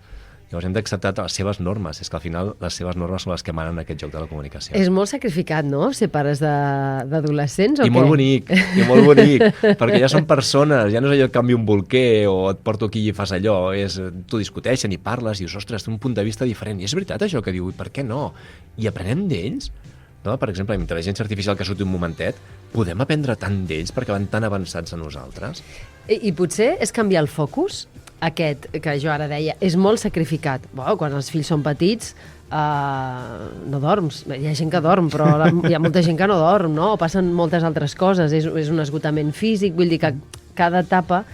Llavors hem d'acceptar les seves normes. És que al final les seves normes són les que manen aquest joc de la comunicació. És molt sacrificat, no?, ser pares d'adolescents, o què? I molt bonic, perquè ja són persones, ja no és allò que canvi un bolquer o et porto aquí i fas allò, tu discuteixen i parles i dius, ostres, té un punt de vista diferent. I és veritat això que diu, i per què no? I aprenem d'ells. No? Per exemple, amb intel·ligència artificial que surti un momentet, podem aprendre tant d'ells perquè van tan avançats a nosaltres. I potser és canviar el focus, aquest que jo ara deia, és molt sacrificat. Quan els fills són petits, no dorms. Hi ha gent que dorm, però hi ha molta gent que no dorm, no? O passen moltes altres coses. És un esgotament físic, vull dir que cada etapa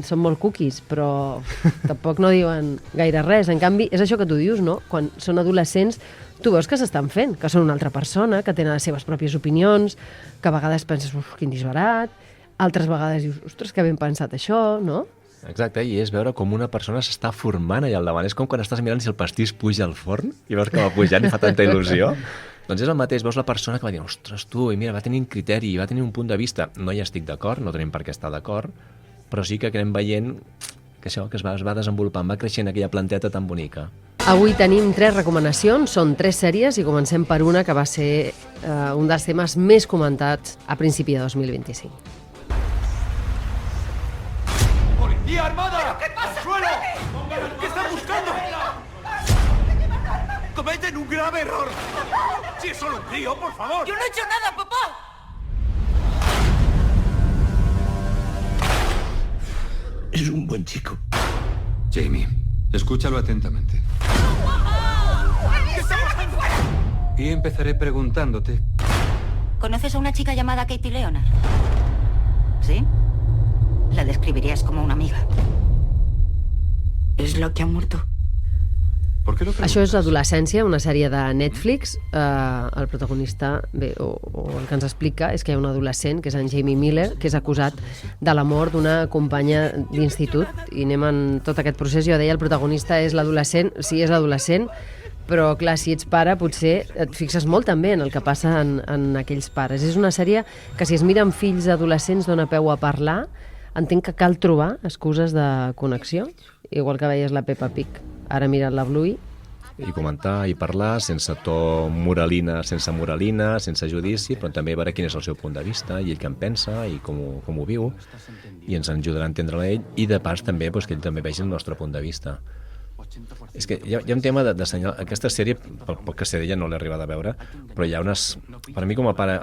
són molt cookies, però tampoc no diuen gaire res. En canvi, és això que tu dius, no? Quan són adolescents, tu veus que s'estan fent, que són una altra persona, que tenen les seves pròpies opinions, que a vegades penses, quin disbarat, altres vegades dius, ostres, que ben pensat això, no? Exacte, i és veure com una persona s'està formant allà al davant. És com quan estàs mirant si el pastís puja al forn i veus que va pujant i fa tanta il·lusió. Doncs és el mateix, veus la persona que va dir, ostres, tu, i mira, va tenir un criteri, va tenir un punt de vista. No hi estic d'acord, no tenim per què estar d'acord, però sí que anem veient que això, que es va desenvolupant, va creixent aquella planteta tan bonica. Avui tenim 3 recomanacions, són 3 sèries i comencem per una que va ser un dels temes més comentats a principi de 2025. ¡Policía armada! ¿Pero qué pasa? ¡Al suelo! ¿Qué están buscando? ¡Cometen un grave error! ¡Si es solo un crío, por favor! ¡Yo no he hecho nada, papá! Es un buen chico. Jamie, escúchalo atentamente. ¿Qué está pasando? Y empezaré preguntándote... ¿Conoces a una chica llamada Katie Leonard? ¿Sí? La describirías como una amiga. ¿Es la que ha muerto? ¿Por qué lo preguntas? Això és Adolescència, una sèrie de Netflix. El protagonista, o el que ens explica, és que hi ha un adolescent, que és en Jamie Miller, que és acusat de la mort d'una companya d'institut. I anem en tot aquest procés. Jo deia, el protagonista és l'adolescent, sí, és l'adolescent, Però, clar, si ets pare, potser et fixes molt també en el que passa en aquells pares. És una sèrie que, si es mira amb fills adolescents, dona peu a parlar. Entenc que cal trobar excuses de connexió, igual que veies la Peppa Pig. Ara mira't la Bluey. I comentar i parlar sense to moralina, sense judici, però també veure quin és el seu punt de vista i ell què en pensa i com ho viu, i ens ajudarà a entendre-la ell, i de pas també que ell també vegi el nostre punt de vista. És que hi ha un tema de senyal... Aquesta sèrie, pel poc que sé d'ella, no l'he arribat a veure, però hi ha unes... Per mi, com a pare,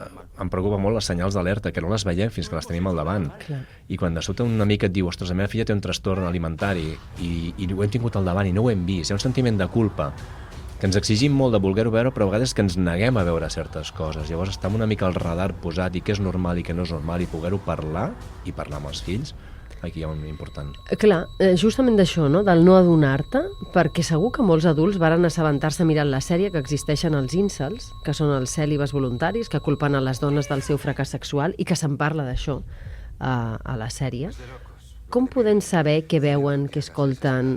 em preocupa molt les senyals d'alerta, que no les veiem fins que les tenim al davant. Clar. I quan de sobte una mica et diu, ostres, la meva filla té un trastorn alimentari i ho hem tingut al davant i no ho hem vist, hi ha un sentiment de culpa, que ens exigim molt de voler-ho veure, però a vegades que ens neguem a veure certes coses. Llavors està una mica al radar posat i què és normal i què no és normal, i poder-ho parlar, i parlar amb els fills, aquí hi ha un important. Clar, justament d'això, no? Del no adonar-te, perquè segur que molts adults varen assabentar-se mirant la sèrie que existeixen els incels, que són els cèlibes voluntaris, que culpen a les dones del seu fracàs sexual i que se'n parla d'això a la sèrie. Com podem saber què veuen, què escolten,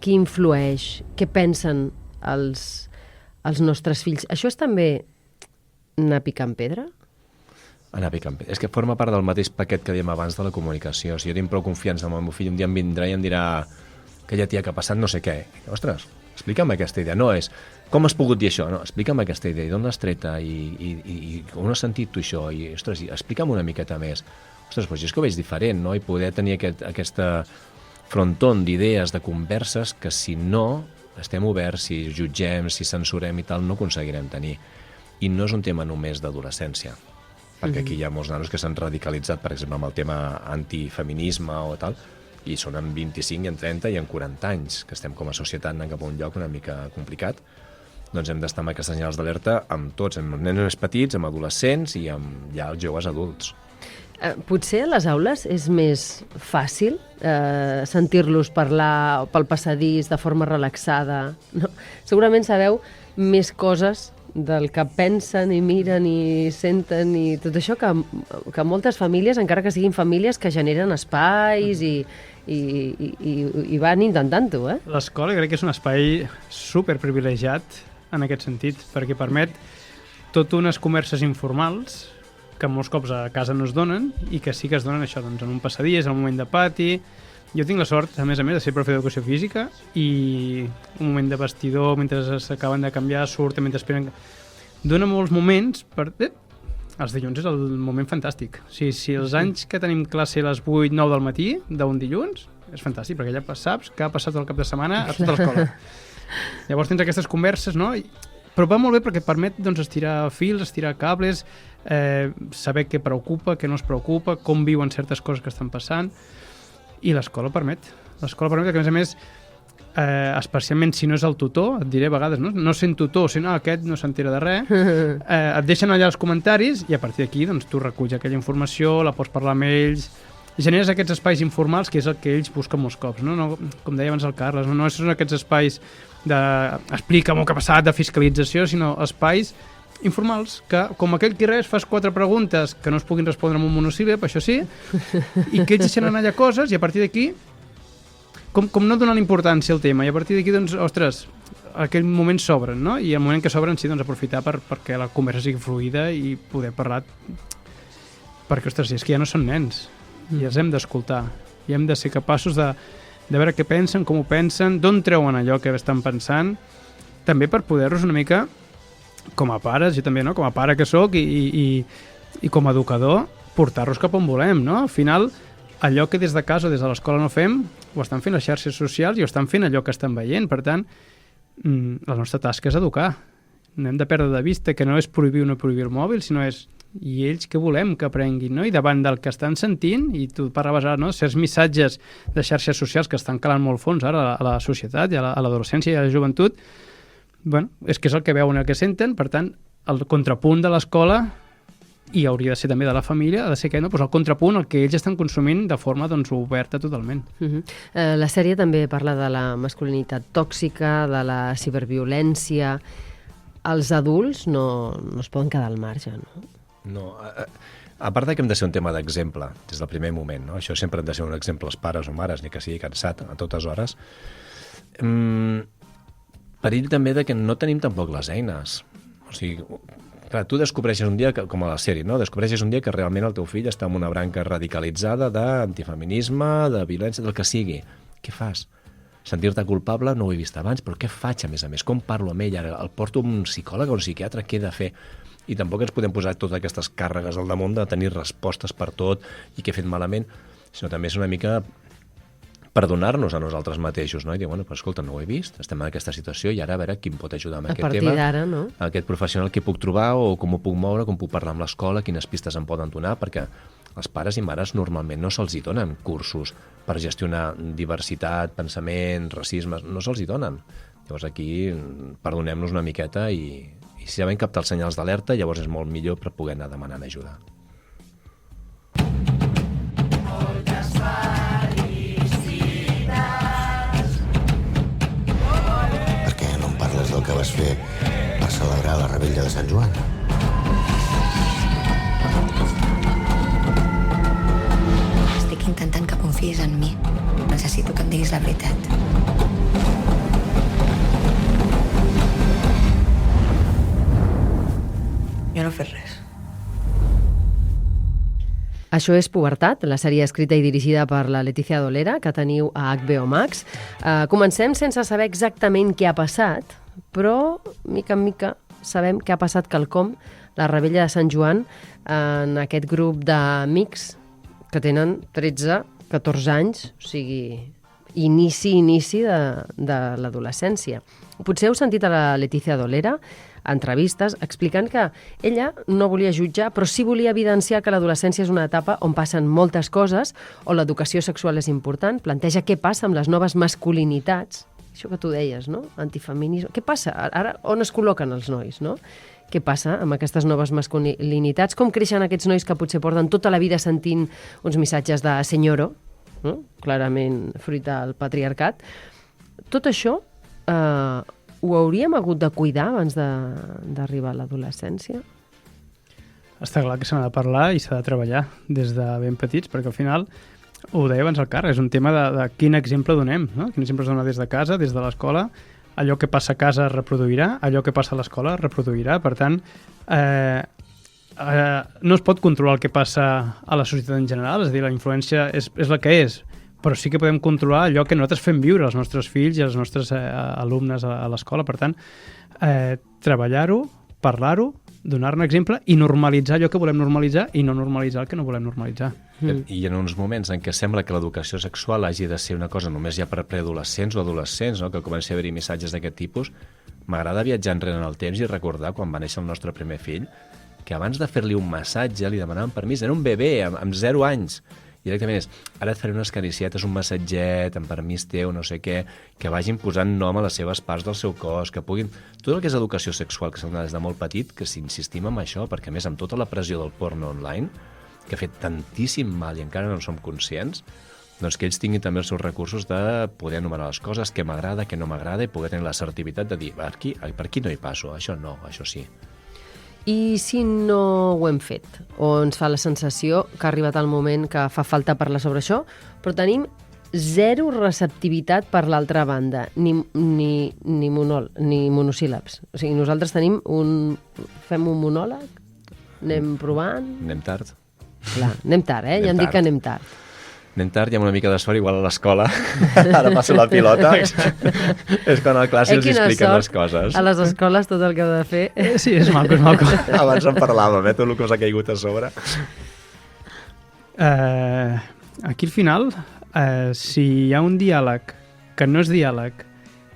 qui influeix, què pensen els nostres fills? Això és també anar picant pedra? Anar picant. És que forma part del mateix paquet que dèiem abans de la comunicació. Si jo tinc prou confiança amb el meu fill, un dia em vindrà i em dirà aquella tia que ha passat no sé què. Ostres, explica'm aquesta idea. No és com has pogut dir això? No, explica'm aquesta idea. I d'on l'has treta? I on has sentit tu això? I, ostres, explica'm una miqueta més. Ostres, doncs jo és que ho veig diferent, no? I poder tenir aquesta frontón d'idees, de converses, que si no estem oberts, si jutgem, si censurem i tal, no aconseguirem tenir. I no és un tema només d'adolescència, perquè aquí hi ha molts nanos que s'han radicalitzat, per exemple, amb el tema antifeminisme o tal, i són en 25, en 30 i en 40 anys, que estem com a societat anant cap a un lloc una mica complicat. Doncs hem d'estar amb aquestes senyals d'alerta amb tots, amb nens més petits, amb adolescents i amb ja els joves adults. Potser a les aules és més fàcil sentir-los parlar pel passadís de forma relaxada. No? Segurament sabeu més coses del que pensen i miren i senten i tot això que moltes famílies, encara que siguin famílies que generen espais i van intentant-ho, eh? L'escola crec que és un espai superprivilegiat en aquest sentit, perquè permet tot unes converses informals que molts cops a casa no es donen i que sí que es donen això, doncs, en un passadís, en un moment de pati. Jo tinc la sort, a més, de ser profe d'educació física i un moment de vestidor mentre s'acaben de canviar, surten mentre esperen... Dóna molts moments per... Els dilluns és el moment fantàstic. Si els anys que tenim classe a les 8-9 del matí d'un dilluns, és fantàstic, perquè ja saps que ha passat el cap de setmana a tota l'escola. Llavors tens aquestes converses, no? Però va molt bé perquè et permet estirar fils, estirar cables, saber què preocupa, què no es preocupa, com viuen certes coses que estan passant. I l'escola permet. L'escola permet que, a més, especialment si no és el tutor, et diré a vegades, no sent tutor, sinó aquest no s'entera de res, et deixen allà els comentaris i a partir d'aquí doncs, tu reculls aquella informació, la pots parlar amb ells, generes aquests espais informals que és el que ells busquen molts cops, no, com deia abans el Carles, no són aquests espais d'explica-m'ho què ha passat, de fiscalització, sinó espais informals, que com aquell qui res fas 4 preguntes que no es puguin respondre amb un monosíl·lab, això sí, i que ells deixen anar allà coses i a partir d'aquí com no donar importància al tema i a partir d'aquí, doncs, ostres, aquell moment s'obren, no? I el moment que s'obren sí, doncs, aprofitar perquè la conversa sigui fluida i poder parlar perquè, ostres, és que ja no són nens i els hem d'escoltar i hem de ser capaços de veure què pensen, com ho pensen, d'on treuen allò que estan pensant, també per poder-los una mica com a pares, jo també, no? Com a pare que sóc i com a educador, portar-los cap on volem, no? Al final, allò que des de casa o des de l'escola no fem, ho estan fent les xarxes socials i ho estan fent allò que estan veient. Per tant, la nostra tasca és educar. No hem de perdre de vista que no és prohibir o no prohibir el mòbil, sinó és i ells què volem que aprenguin, no? I davant del que estan sentint, i tu parlaves ara, no? Certs missatges de xarxes socials que estan calant molt fons ara a la societat i a l'adolescència i a la joventut, bueno, és que és el que veuen, el que senten, per tant, el contrapunt de l'escola, i hauria de ser també de la família, ha de ser que, no? Pues el contrapunt, el que ells estan consumint de forma doncs, oberta totalment. La sèrie també parla de la masculinitat tòxica, de la ciberviolència. Els adults no es poden quedar al marge, no? No, a part que hem de ser un tema d'exemple des del primer moment, no? Això sempre hem de ser un exemple els pares o mares, ni que sigui cansat a totes hores. Perill també de que no tenim tampoc les eines. O sigui, clar, tu descobreixes un dia, com a la sèrie, no? Descobreixes un dia que realment el teu fill està en una branca radicalitzada d'antifeminisme, de violència, del que sigui. Què fas? Sentir-te culpable no ho he vist abans, però què faig a més? Com parlo amb ell? Ara el porto a un psicòleg o un psiquiatre? Què he de fer? I tampoc ens podem posar totes aquestes càrregues al damunt de tenir respostes per tot i què he fet malament, sinó també és una mica perdonar-nos a nosaltres mateixos, no? I dir, bueno, però escolta, no ho he vist, estem en aquesta situació i ara a veure qui em pot ajudar amb aquest tema. A partir d'ara, no? Aquest professional que puc trobar o com ho puc moure, com puc parlar amb l'escola, quines pistes em poden donar, perquè els pares i mares normalment no se'ls hi donen cursos per gestionar diversitat, pensament, racisme, no se'ls hi donen. Llavors aquí perdonem-nos una miqueta i si sabem captar els senyals d'alerta, llavors és molt millor per poder anar demanant ajuda. Per què no em parles del que vas fer per celebrar la rebella de Sant Joan? Estic intentant que confiïs en mi. Necessito que em diguis la veritat. Jo no he fet res. Això és Pubertat, la sèrie escrita i dirigida per la Letícia Dolera, que teniu a HBO Max. Comencem sense saber exactament què ha passat, però, mica en mica, sabem què ha passat quelcom, la rebella de Sant Joan, en aquest grup d'amics que tenen 13-14 anys, o sigui, inici de l'adolescència. Potser heu sentit a la Letícia Dolera entrevistes explicant que ella no volia jutjar, però sí volia evidenciar que l'adolescència és una etapa on passen moltes coses, on l'educació sexual és important, planteja què passa amb les noves masculinitats, això que tu deies, no? Antifeminisme. Què passa? Ara, on es col·loquen els nois, no? Què passa amb aquestes noves masculinitats? Com creixen aquests nois que potser porten tota la vida sentint uns missatges de senyoro, no? Clarament fruit del patriarcat? Tot això ho hauríem hagut de cuidar abans d'arribar a l'adolescència? Està clar que se n'ha de parlar i s'ha de treballar des de ben petits, perquè al final, ho deia abans el Carles, és un tema de quin exemple donem, no? Quin exemple es dona des de casa, des de l'escola. Allò que passa a casa es reproduirà, allò que passa a l'escola es reproduirà. Per tant, no es pot controlar el que passa a la societat en general, és a dir, la influència és la que és, però sí que podem controlar allò que nosaltres fem viure als nostres fills i als nostres alumnes a l'escola. Per tant, treballar-ho, parlar-ho, donar-ne exemple i normalitzar allò que volem normalitzar i no normalitzar el que no volem normalitzar. I en uns moments en què sembla que l'educació sexual hagi de ser una cosa només ja per preadolescents o adolescents, no? Que comenci a haver-hi missatges d'aquest tipus, m'agrada viatjar enrere en el temps i recordar quan va néixer el nostre primer fill que abans de fer-li un massatge li demanàvem permís, era un bebè amb 0 anys, directament és, ara et faré unes caricietes, un massatget, amb permís teu, no sé què, que vagin posant nom a les seves parts del seu cos, que puguin... Tot el que és educació sexual que s'ha donat des de molt petit, que s'insistim en això, perquè a més amb tota la pressió del porno online, que ha fet tantíssim mal i encara no en som conscients, doncs que ells tinguin també els seus recursos de poder anomenar les coses, què m'agrada, què no m'agrada, i poder tenir l'assertivitat de dir, per aquí no hi passo, això no, això sí. I si no ho hem fet, o ens fa la sensació que ha arribat el moment que fa falta parlar sobre això, però tenim 0 receptivitat per l'altra banda, ni monosíl·labs. O sigui, nosaltres fem un monòleg, anem provant... Anem tard. Clar, anem tard, ja em dic que anem tard. Anem tard, hi ha una mica de sort, igual a l'escola. Ara passo la pilota. És quan a classe els expliquen les coses. A les escoles tot el que heu de fer... Sí, és maco, és maco. Abans en parlàvem, tot el que us ha caigut a sobre. Aquí al final, si hi ha un diàleg que no és diàleg,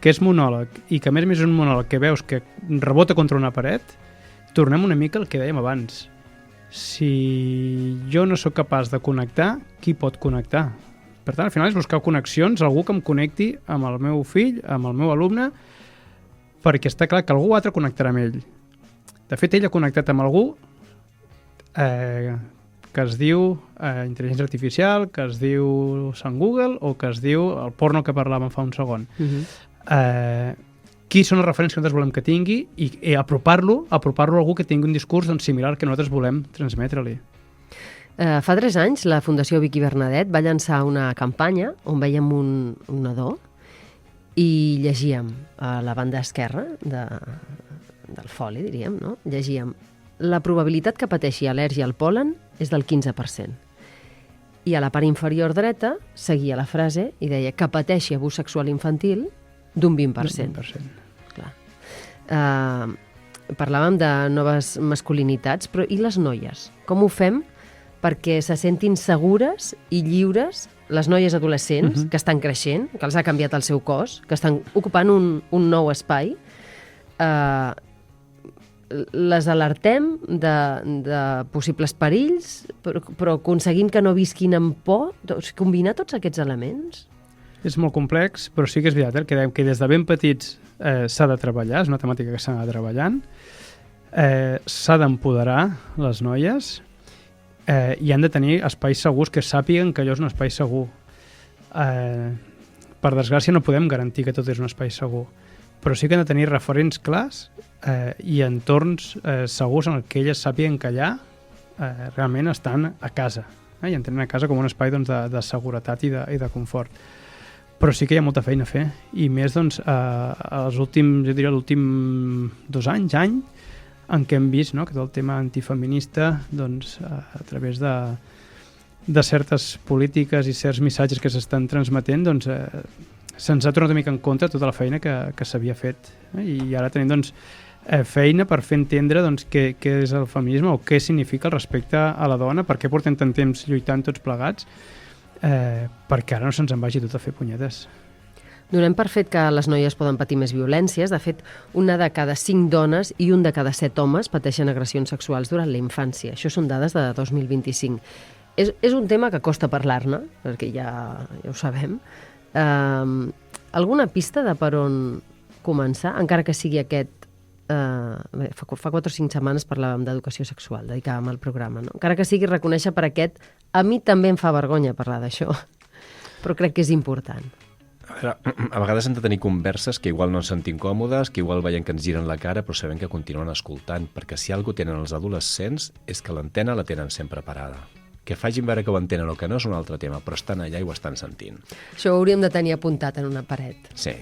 que és monòleg, i que a més és un monòleg que veus que rebota contra una paret, tornem una mica al que dèiem abans. Si jo no sóc capaç de connectar, qui pot connectar? Per tant, al final és buscar connexions, algú que em connecti amb el meu fill, amb el meu alumne, perquè està clar que algú altre connectarà amb ell. De fet, ell ha connectat amb algú que es diu intel·ligència artificial, que es diu Sant Google o que es diu el porno que parlàvem fa un segon. Qui són les referències que nosaltres volem que tingui i apropar-lo a algú que tingui un discurs similar que nosaltres volem transmetre-li. Fa 3 anys, la Fundació Vicky Bernadet va llançar una campanya on veiem un nadó i llegíem a la banda esquerra del foli, diríem, no? Llegíem: la probabilitat que pateixi al·lèrgia al pol·len és del 15%. I a la part inferior dreta seguia la frase i deia que pateixi abús sexual infantil d'un 20%. Clar. Parlàvem de noves masculinitats, però i les noies? Com ho fem perquè se sentin segures i lliures, les noies adolescents que estan creixent, que els ha canviat el seu cos, que estan ocupant un nou espai? Les alertem de possibles perills, però aconseguim que no visquin amb por? Combinar tots aquests elements? És molt complex, però sí que és veritat que dèiem que des de ben petits s'ha de treballar, és una temàtica que s'ha d'anar treballant, s'ha d'empoderar les noies i han de tenir espais segurs que sàpiguen que allò és un espai segur. Per desgràcia no podem garantir que tot és un espai segur, però sí que han de tenir referents clars i entorns segurs en què elles sàpiguen que allà realment estan a casa, i entenen a casa com un espai doncs, de seguretat i de confort. Però sí que hi ha molta feina a fer, i més doncs, els últims, jo diria, l'últim 2 anys, en què hem vist, no?, que tot el tema antifeminista, doncs, a través de certes polítiques i certs missatges que s'estan transmetent, doncs, se'ns ha tornat una mica en compte tota la feina que s'havia fet. I ara tenim doncs, feina per fer entendre doncs, què és el feminisme o què significa el respecte a la dona, per què portem tant temps lluitant tots plegats, perquè ara no se'ns en vagi tot a fer punyetes. Donem per fet que les noies poden patir més violències. De fet, 1 de cada 5 dones i 1 de cada 7 homes pateixen agressions sexuals durant la infància. Això són dades de 2025. És un tema que costa parlar-ne, perquè ja ho sabem. Alguna pista de per on començar, encara que sigui aquest... fa 4 o 5 setmanes parlàvem d'educació sexual, dedicàvem al programa, no? Encara que sigui reconèixer per aquest, a mi també em fa vergonya parlar d'això, però crec que és important. A vegades hem de tenir converses que igual no ens sentim còmodes, que igual veiem que ens giren la cara, però sabem que continuen escoltant, perquè si alguna cosa tenen els adolescents és que l'antena la tenen sempre parada. Que facin veure que ho entenen o que no és un altre tema, però estan allà i ho estan sentint. Això ho hauríem de tenir apuntat en una paret. Sí.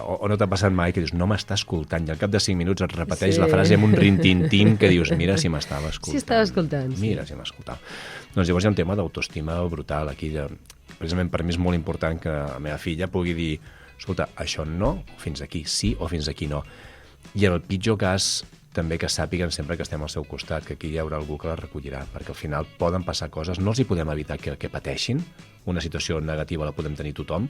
O no t'ha passat mai que dius, no m'està escoltant, i al cap de 5 minuts et repeteix la frase amb un rintintín que dius, mira si m'estava escoltant. Sí, estava escoltant. Mira si m'escoltava. Doncs llavors hi ha un tema d'autoestima brutal aquí. Precisament per mi és molt important que la meva filla pugui dir, escolta, això no, fins aquí sí o fins aquí no. I en el pitjor cas, també que sàpiguen sempre que estem al seu costat, que aquí hi haurà algú que la recollirà, perquè al final poden passar coses, no els hi podem evitar que pateixin, una situació negativa la podem tenir tothom,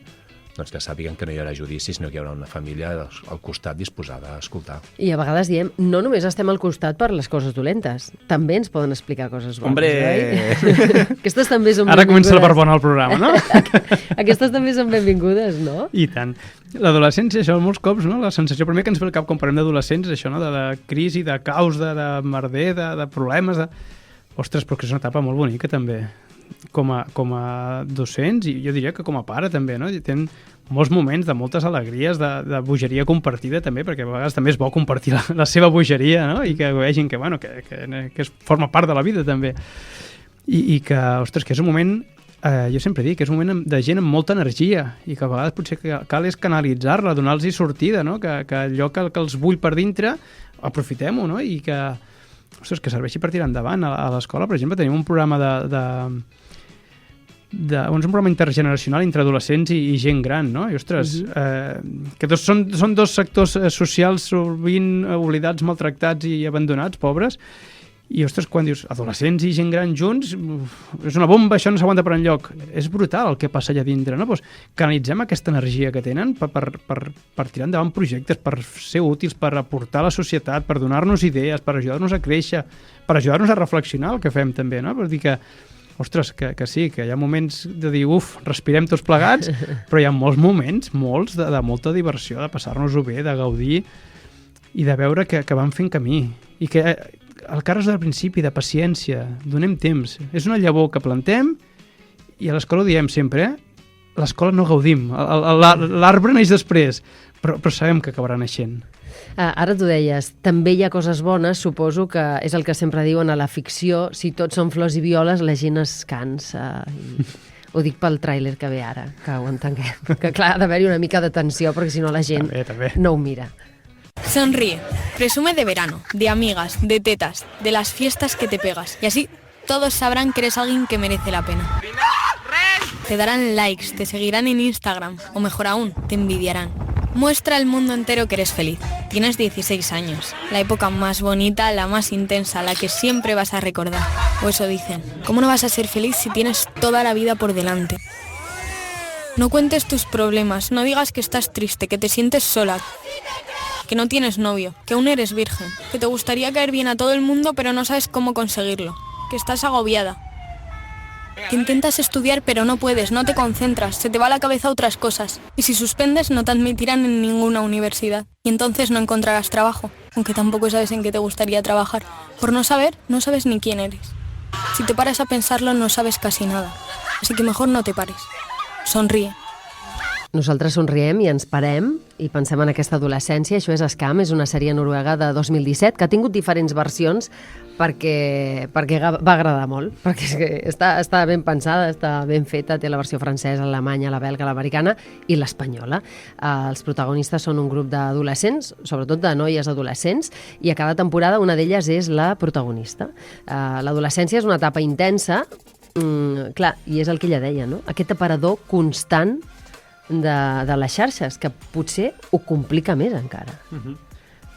doncs que sàpiguen que no hi haurà judici, sinó que hi haurà una família al costat disposada a escoltar. I a vegades diem, no només estem al costat per les coses dolentes, també ens poden explicar coses bones. Hombre! Aquestes també són Ara benvingudes. comença la part bona del programa, no? Aquestes també són benvingudes, no? I tant. L'adolescència, això, molts cops, no? La sensació primer que ens ve al cap quan parlem d'adolescents, això, no? De crisi, de caos, de merder, de problemes, Ostres, però que és una etapa molt bonica, també. Com a docents, i jo diria que com a pare també, no? Tenen molts moments de moltes alegries, de bogeria compartida també, perquè a vegades també és bo compartir la seva bogeria, no? I que vegin que, bueno, que forma part de la vida també. I que, ostres, que és un moment, jo sempre dic, que és un moment de gent amb molta energia i que a vegades potser cal és canalitzar-la, donar-los sortida, no? Que allò que els bull per dintre, aprofitem-ho, no? I que, ostres, que serveixi per tirar endavant. A l'escola, per exemple, tenim un programa un programa intergeneracional entre adolescents i gent gran, no? I, ostres, que són 2 sectors socials sovint oblidats, maltractats i abandonats, pobres, i, ostres, quan dius adolescents i gent gran junts, és una bomba, això no s'aguanta per enlloc. És brutal el que passa allà dintre, no? Pues, canalitzem aquesta energia que tenen per tirar endavant projectes, per ser útils, per aportar a la societat, per donar-nos idees, per ajudar-nos a créixer, per ajudar-nos a reflexionar el que fem també, no? Per dir que ostres, que sí, que hi ha moments de dir, respirem tots plegats, però hi ha molts moments, molts, de molta diversió, de passar-nos-ho bé, de gaudir i de veure que van fent camí. I que el carres del principi, de paciència, donem temps. És una llavor que plantem i a l'escola ho diem sempre, l'escola no gaudim, l'arbre neix després, però sabem que acabarà naixent. Ara t'ho deies, també hi ha coses bones, suposo que és el que sempre diuen a la ficció, si tots són flors i violes la gent es cansa. Ho dic pel tràiler que ve ara, que ho entenguem. Que clar, ha d'haver-hi una mica d'atenció, perquè si no la gent També. no ho mira. Sonríe, presume de verano, de amigas, de tetas, de las fiestas que te pegas. Y así todos sabrán que eres alguien que merece la pena. Te darán likes, te seguirán en Instagram, o mejor aún, te envidiarán. Muestra al mundo entero que eres feliz. Tienes 16 años, la época más bonita, la más intensa, la que siempre vas a recordar. O eso dicen. ¿Cómo no vas a ser feliz si tienes toda la vida por delante? No cuentes tus problemas, no digas que estás triste, que te sientes sola, que no tienes novio, que aún eres virgen, que te gustaría caer bien a todo el mundo pero no sabes cómo conseguirlo, que estás agobiada, que intentas estudiar pero no puedes, no te concentras, se te va a la cabeza otras cosas, y si suspendes no te admitirán en ninguna universidad, y entonces no encontrarás trabajo, aunque tampoco sabes en qué te gustaría trabajar. Por no saber, no sabes ni quién eres. Si te paras a pensarlo no sabes casi nada, así que mejor no te pares. Sonríe. Nosaltres somriem i ens parem i pensem en aquesta adolescència. Això és Scam, és una sèrie noruega de 2017 que ha tingut diferents versions perquè va agradar molt, perquè és que està ben pensada, està ben feta, té la versió francesa, l'alemanya, la belga, l'americana i l'espanyola. Els protagonistes són un grup d'adolescents, sobretot de noies adolescents, i a cada temporada una d'elles és la protagonista. L'adolescència és una etapa intensa, clar, i és el que ella deia, no? Aquest aparador constant de les xarxes, que potser ho complica més encara.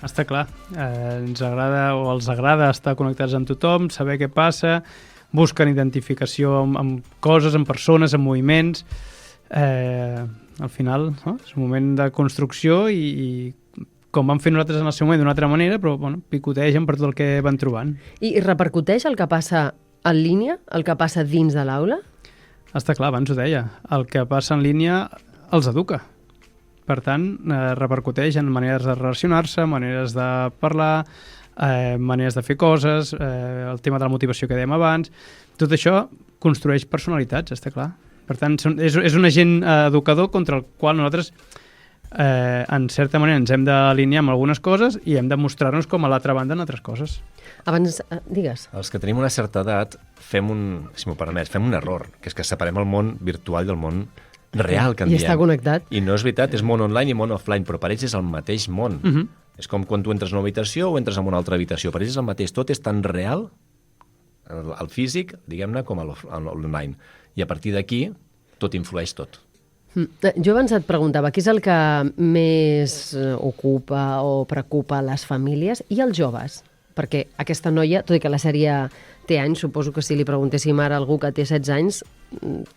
Està clar. Ens agrada o els agrada estar connectats amb tothom, saber què passa, busquen identificació amb coses, amb persones, amb moviments. Al final, no? És un moment de construcció i com vam fer nosaltres en el seu moment d'una altra manera, però bueno, picotegen per tot el que van trobant. I repercuteix el que passa en línia, el que passa dins de l'aula? Està clar, abans ho deia. El que passa en línia els educa. Per tant, repercuteix en maneres de relacionar-se, maneres de parlar, maneres de fer coses, el tema de la motivació que dèiem abans. Tot això construeix personalitats, està clar. Per tant, és un agent educador contra el qual nosaltres, en certa manera, ens hem d'alinear amb algunes coses i hem de mostrar-nos com a l'altra banda en altres coses. Abans, digues. Els que tenim una certa edat fem si m'ho permets, fem un error, que és que separem el món virtual del món real, que en diem. I està connectat. I no és veritat, és món online i món offline, però per ells és el mateix món. És com quan tu entres en una habitació o entres en una altra habitació. Per ells és el mateix, tot és tan real, el físic, diguem-ne, com l'online. I a partir d'aquí, tot influeix tot. Jo abans et preguntava, què és el que més ocupa o preocupa les famílies i els joves? Perquè aquesta noia, tot i que la sèrie té anys, suposo que si li preguntéssim ara a algú que té 16 anys,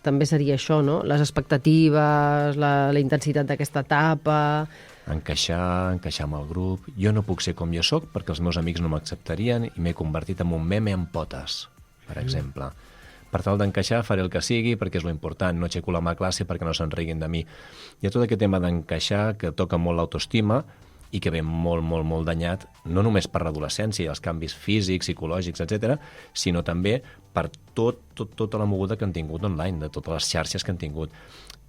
també seria això, no? Les expectatives, la intensitat d'aquesta etapa... Encaixar amb el grup. Jo no puc ser com jo sóc perquè els meus amics no m'acceptarien i m'he convertit en un meme amb potes, per exemple. Per tal d'encaixar faré el que sigui perquè és lo important, no aixeco la mà a classe perquè no se'n riguin de mi. Hi ha tot aquest tema d'encaixar que toca molt l'autoestima i que ve molt, molt, molt danyat, no només per l'adolescència i els canvis físics, psicològics, etc., sinó també per tota la moguda que han tingut online, de totes les xarxes que han tingut.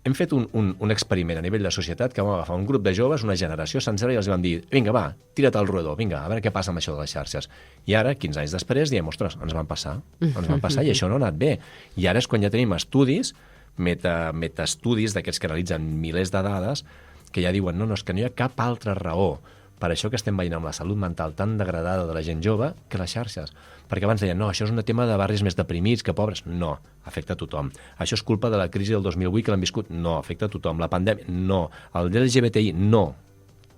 Hem fet un experiment a nivell de societat que vam agafar un grup de joves, una generació sencera, i els vam dir, vinga, va, tira't al roedor, vinga, a veure què passa amb això de les xarxes. I ara, 15 anys després, diem, ostres, ens van passar i això no ha anat bé. I ara és quan ja tenim estudis, metaestudis d'aquests que realitzen milers de dades, que ja diuen, no, és que no hi ha cap altra raó per això que estem veient amb la salut mental tan degradada de la gent jove que les xarxes. Perquè abans deien, no, això és un tema de barris més deprimits que pobres. No, afecta a tothom. Això és culpa de la crisi del 2008 que l'han viscut. No, afecta a tothom. La pandèmia, no. El LGBTI, no.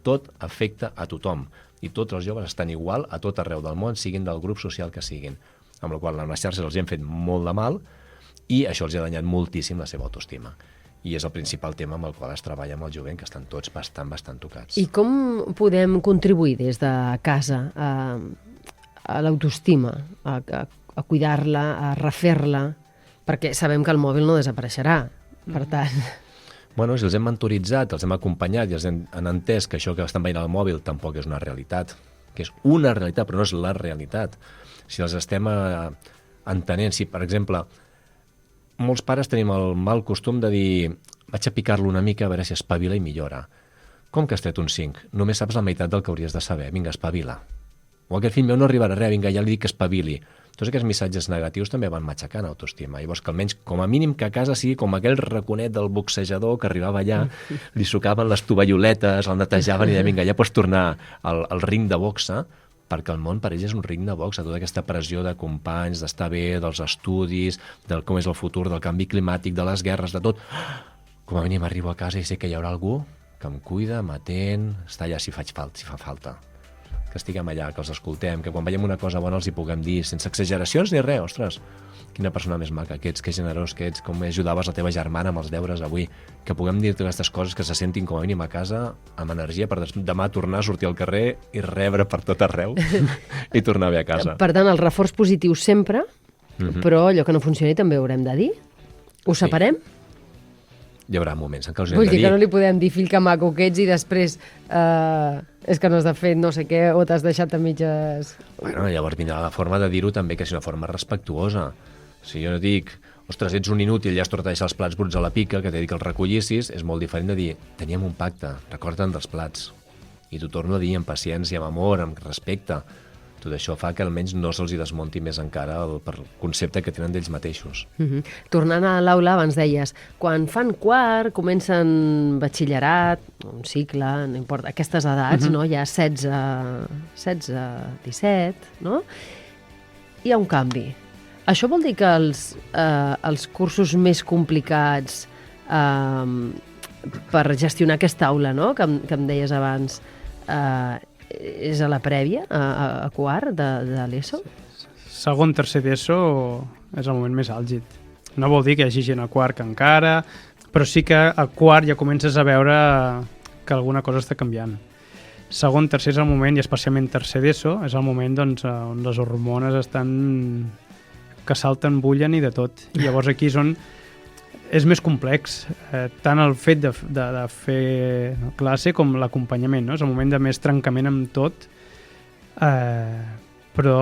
Tot afecta a tothom. I tots els joves estan igual a tot arreu del món, siguin del grup social que siguin. Amb la qual cosa, les xarxes els han fet molt de mal i això els ha danyat moltíssim la seva autoestima. I és el principal tema amb el qual es treballa amb el jovent, que estan tots bastant tocats. I com podem contribuir des de casa a l'autoestima, a cuidar-la, a refer-la? Perquè sabem que el mòbil no desapareixerà, per tant... Bueno, si els hem mentoritzat, els hem acompanyat i els han entès que això que estan veient al mòbil tampoc és una realitat, que és una realitat, però no és la realitat. Si els estem entenent, si, per exemple, molts pares tenim el mal costum de dir vaig a picar-lo una mica a veure si espavila i millora. Com que has tret un 5? Només saps la meitat del que hauries de saber. Vinga, espavila. O aquest fill meu no arribarà a res, vinga, ja li dic que espavili. tots aquests missatges negatius també van matxacant autoestima. Llavors que almenys, com a mínim, que a casa sigui com aquell raconet del boxejador que arribava allà, li sucaven les tovalloletes, el netejaven i deia, vinga, ja pots tornar al ring de boxa, perquè el món per ells és un ring de boxa, tota aquesta pressió de companys, d'estar bé, dels estudis, del com és el futur, del canvi climàtic, de les guerres, de tot. Com a mínim arribo a casa i sé que hi haurà algú que em cuida, m'atén, està allà si fa falta. Que estiguem allà, que els escoltem, que quan veiem una cosa bona els hi puguem dir, sense exageracions ni res, ostres, quina persona més maca que ets, que generós que ets, com ajudaves la teva germana amb els deures avui, que puguem dir totes aquestes coses que se sentin com a mínim a casa, amb energia, per demà tornar a sortir al carrer i rebre per tot arreu i tornar bé a casa. Per tant, el reforç positiu sempre, però allò que no funcioni també ho haurem de dir. Ho separem? Hi haurà moments en què els Vull hem de dir dir... que no li podem dir, fill, que maco que ets, i després és que no has de fer no sé què, o t'has deixat a mitges... Bueno, llavors vindrà la forma de dir-ho també, que és una forma respectuosa. Si jo no dic, ostres, ets un inútil, ja has tornat a deixar els plats bruts a la pica, que t'he dit que els recollissis, és molt diferent de dir, teníem un pacte, recorda'n dels plats. I t'ho torno a dir amb paciència, amb amor, amb respecte. Tot això fa que almenys no se'ls hi desmunti més encara el concepte que tenen d'ells mateixos. Tornant a l'aula, abans deies, quan fan quart, comencen batxillerat, un cicle, no importa, aquestes edats, no? Ja 16, 17, no? Hi ha un canvi. Això vol dir que els cursos més complicats per gestionar aquesta aula, no? que em deies abans, és a la prèvia, a quart de l'ESO? Segon, tercer d'ESO és el moment més àlgid. No vol dir que hi hagi gent a quart que encara, però sí que a quart ja comences a veure que alguna cosa està canviant. Segon, tercer és el moment, i especialment tercer d'ESO, és el moment doncs, on les hormones estan que salten, bullen i de tot. I llavors aquí és més complex, tant el fet de fer classe com l'acompanyament, no? És el moment de més trencament amb tot, però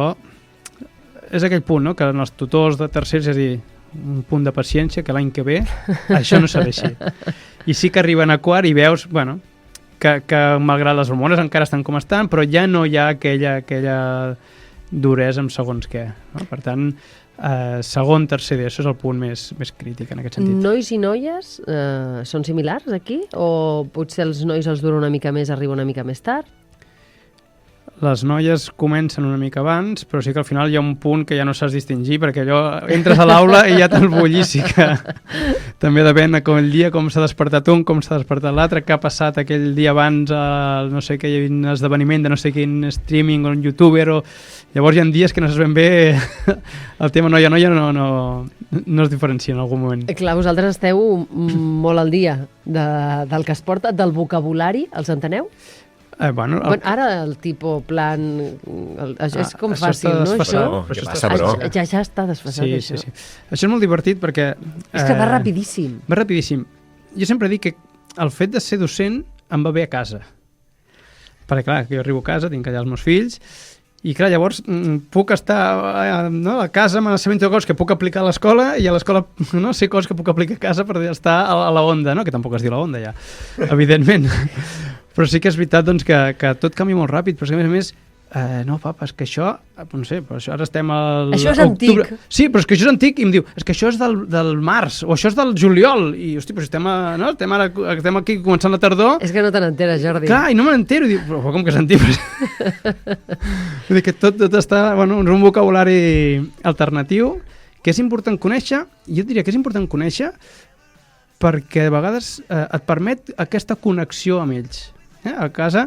és aquell punt, no? Que en els tutors de tercers, és a dir, un punt de paciència, que l'any que ve això no serà així. I sí que arriben a quart i veus, bueno, que malgrat les hormones encara estan com estan, però ja no hi ha aquella duresa amb segons què, no? Per tant, segon, tercer d'ESO és el punt més crític en aquest sentit. Nois i noies són similars aquí? O potser els nois els dura una mica més, arriba una mica més tard? Les noies comencen una mica abans, però sí que al final hi ha un punt que ja no saps distingir, perquè allò entres a l'aula i ja te'l bullici, que també depèn de com el dia, com s'ha despertat un, com s'ha despertat l'altre, què ha passat aquell dia abans a no sé quin esdeveniment de no sé quin streaming o un youtuber, o... Llavors hi ha dies que no saps ben bé el tema noia-noia no es diferencia en algun moment. Clar, vosaltres esteu molt al dia del que es porta, del vocabulari, els enteneu? Bueno, ara el tipus plan és com fàcil, no? Ja està desfasat, això. Sí. Això és molt divertit perquè... És que va rapidíssim. Va rapidíssim. Jo sempre dic que el fet de ser docent em va bé a casa. Perquè, clar, jo arribo a casa, tinc allà els meus fills, i clar, llavors puc estar a casa amb l'assabento de coses que puc aplicar a l'escola, i a l'escola sé coses que puc aplicar a casa per estar a la onda, que tampoc es diu la onda ja, evidentment. Però sí que és veritat doncs, que tot canvia molt ràpid, però és que a més, no, papa, és que això, no sé, però això ara estem al... Això és antic. Sí, però és que això és antic, i em diu, és que això és del març, o això és del juliol, i hosti, però estem aquí començant la tardor... És que no te n'enteres, Jordi. Clar, i no me n'entero, i diu, però com que és antic? Vull dir que tot està, un vocabulari alternatiu, que és important conèixer, jo diria que és important conèixer, perquè a vegades et permet aquesta connexió amb ells. A casa,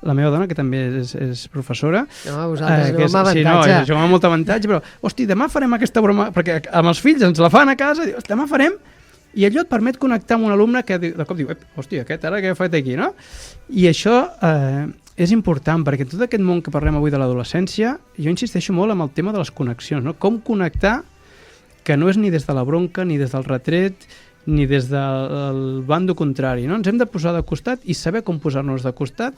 la meva dona, que també és professora... No, vosaltres aneu amb avantatge. Sí, jo amb molt avantatge, però, hosti, demà farem aquesta broma... Perquè amb els fills ens la fan a casa, i dius, demà farem... I allò et permet connectar amb un alumne que de cop diu, hosti, aquest ara què ha fet aquí, no? I això és important, perquè tot aquest món que parlem avui de l'adolescència, jo insisteixo molt en el tema de les connexions, no? Com connectar, que no és ni des de la bronca, ni des del retret, ni des del bando contrari, no? Ens hem de posar de costat i saber com posar-nos de costat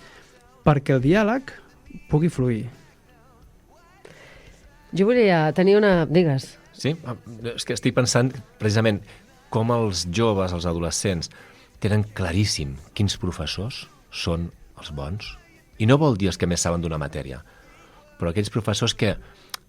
perquè el diàleg pugui fluir. Jo volia tenir una... Digues. Sí? És que estic pensant precisament com els joves, els adolescents, tenen claríssim quins professors són els bons. I no vol dir els que més saben d'una matèria, però aquells professors que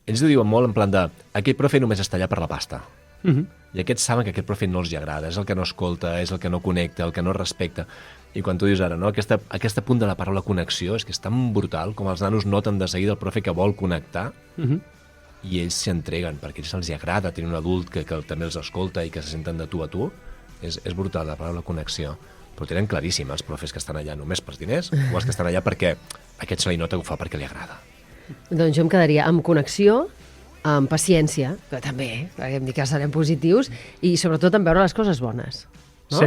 ells ho diuen molt en plan de aquell profe només està allà per la pasta. Mhm. I aquests saben que aquest profe no els hi agrada, és el que no escolta, és el que no connecta, el que no respecta. I quan tu dius ara, no? Aquest punt de la paraula connexió és que és tan brutal com els nanos noten de seguida el profe que vol connectar i ells s'hi entreguen, perquè a ells els hi agrada tenir un adult que també els escolta i que se senten de tu a tu. És brutal la paraula connexió. Però ho tenen claríssim els profes que estan allà només pels diners o els que estan allà perquè aquest se li nota que ho fa perquè li agrada. Doncs jo em quedaria amb connexió, amb paciència, que també, perquè em dic que serem positius, i sobretot en veure les coses bones. No?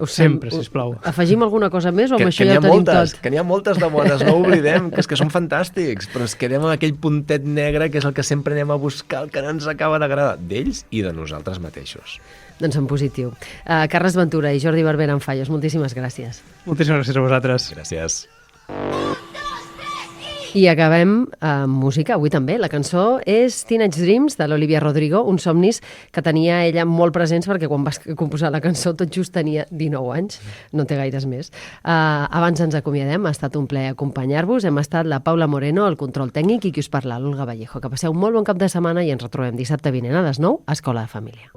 Sempre, sisplau. Afegim alguna cosa més o amb això que ja ho tenim tot? Que n'hi ha moltes de bones, no ho oblidem, que és que són fantàstics, però ens quedem amb aquell puntet negre que és el que sempre anem a buscar, el que no ens acaba d'agradar, d'ells i de nosaltres mateixos. Doncs en positiu. Carles Ventura i Jordi Barbera en Fallos, moltíssimes gràcies. Moltíssimes gràcies a vosaltres. Gràcies. I acabem amb música, avui també. La cançó és Teenage Dreams, de l'Olivia Rodrigo, uns somnis que tenia ella molt presents perquè quan va composar la cançó tot just tenia 19 anys, no té gaires més. Abans ens acomiadem, ha estat un plaer acompanyar-vos. Hem estat la Paula Moreno, el control tècnic, i qui us parla, l'Olga Vallejo. Que passeu un molt bon cap de setmana i ens retrobem dissabte vinent a les 9 a Escola de Família.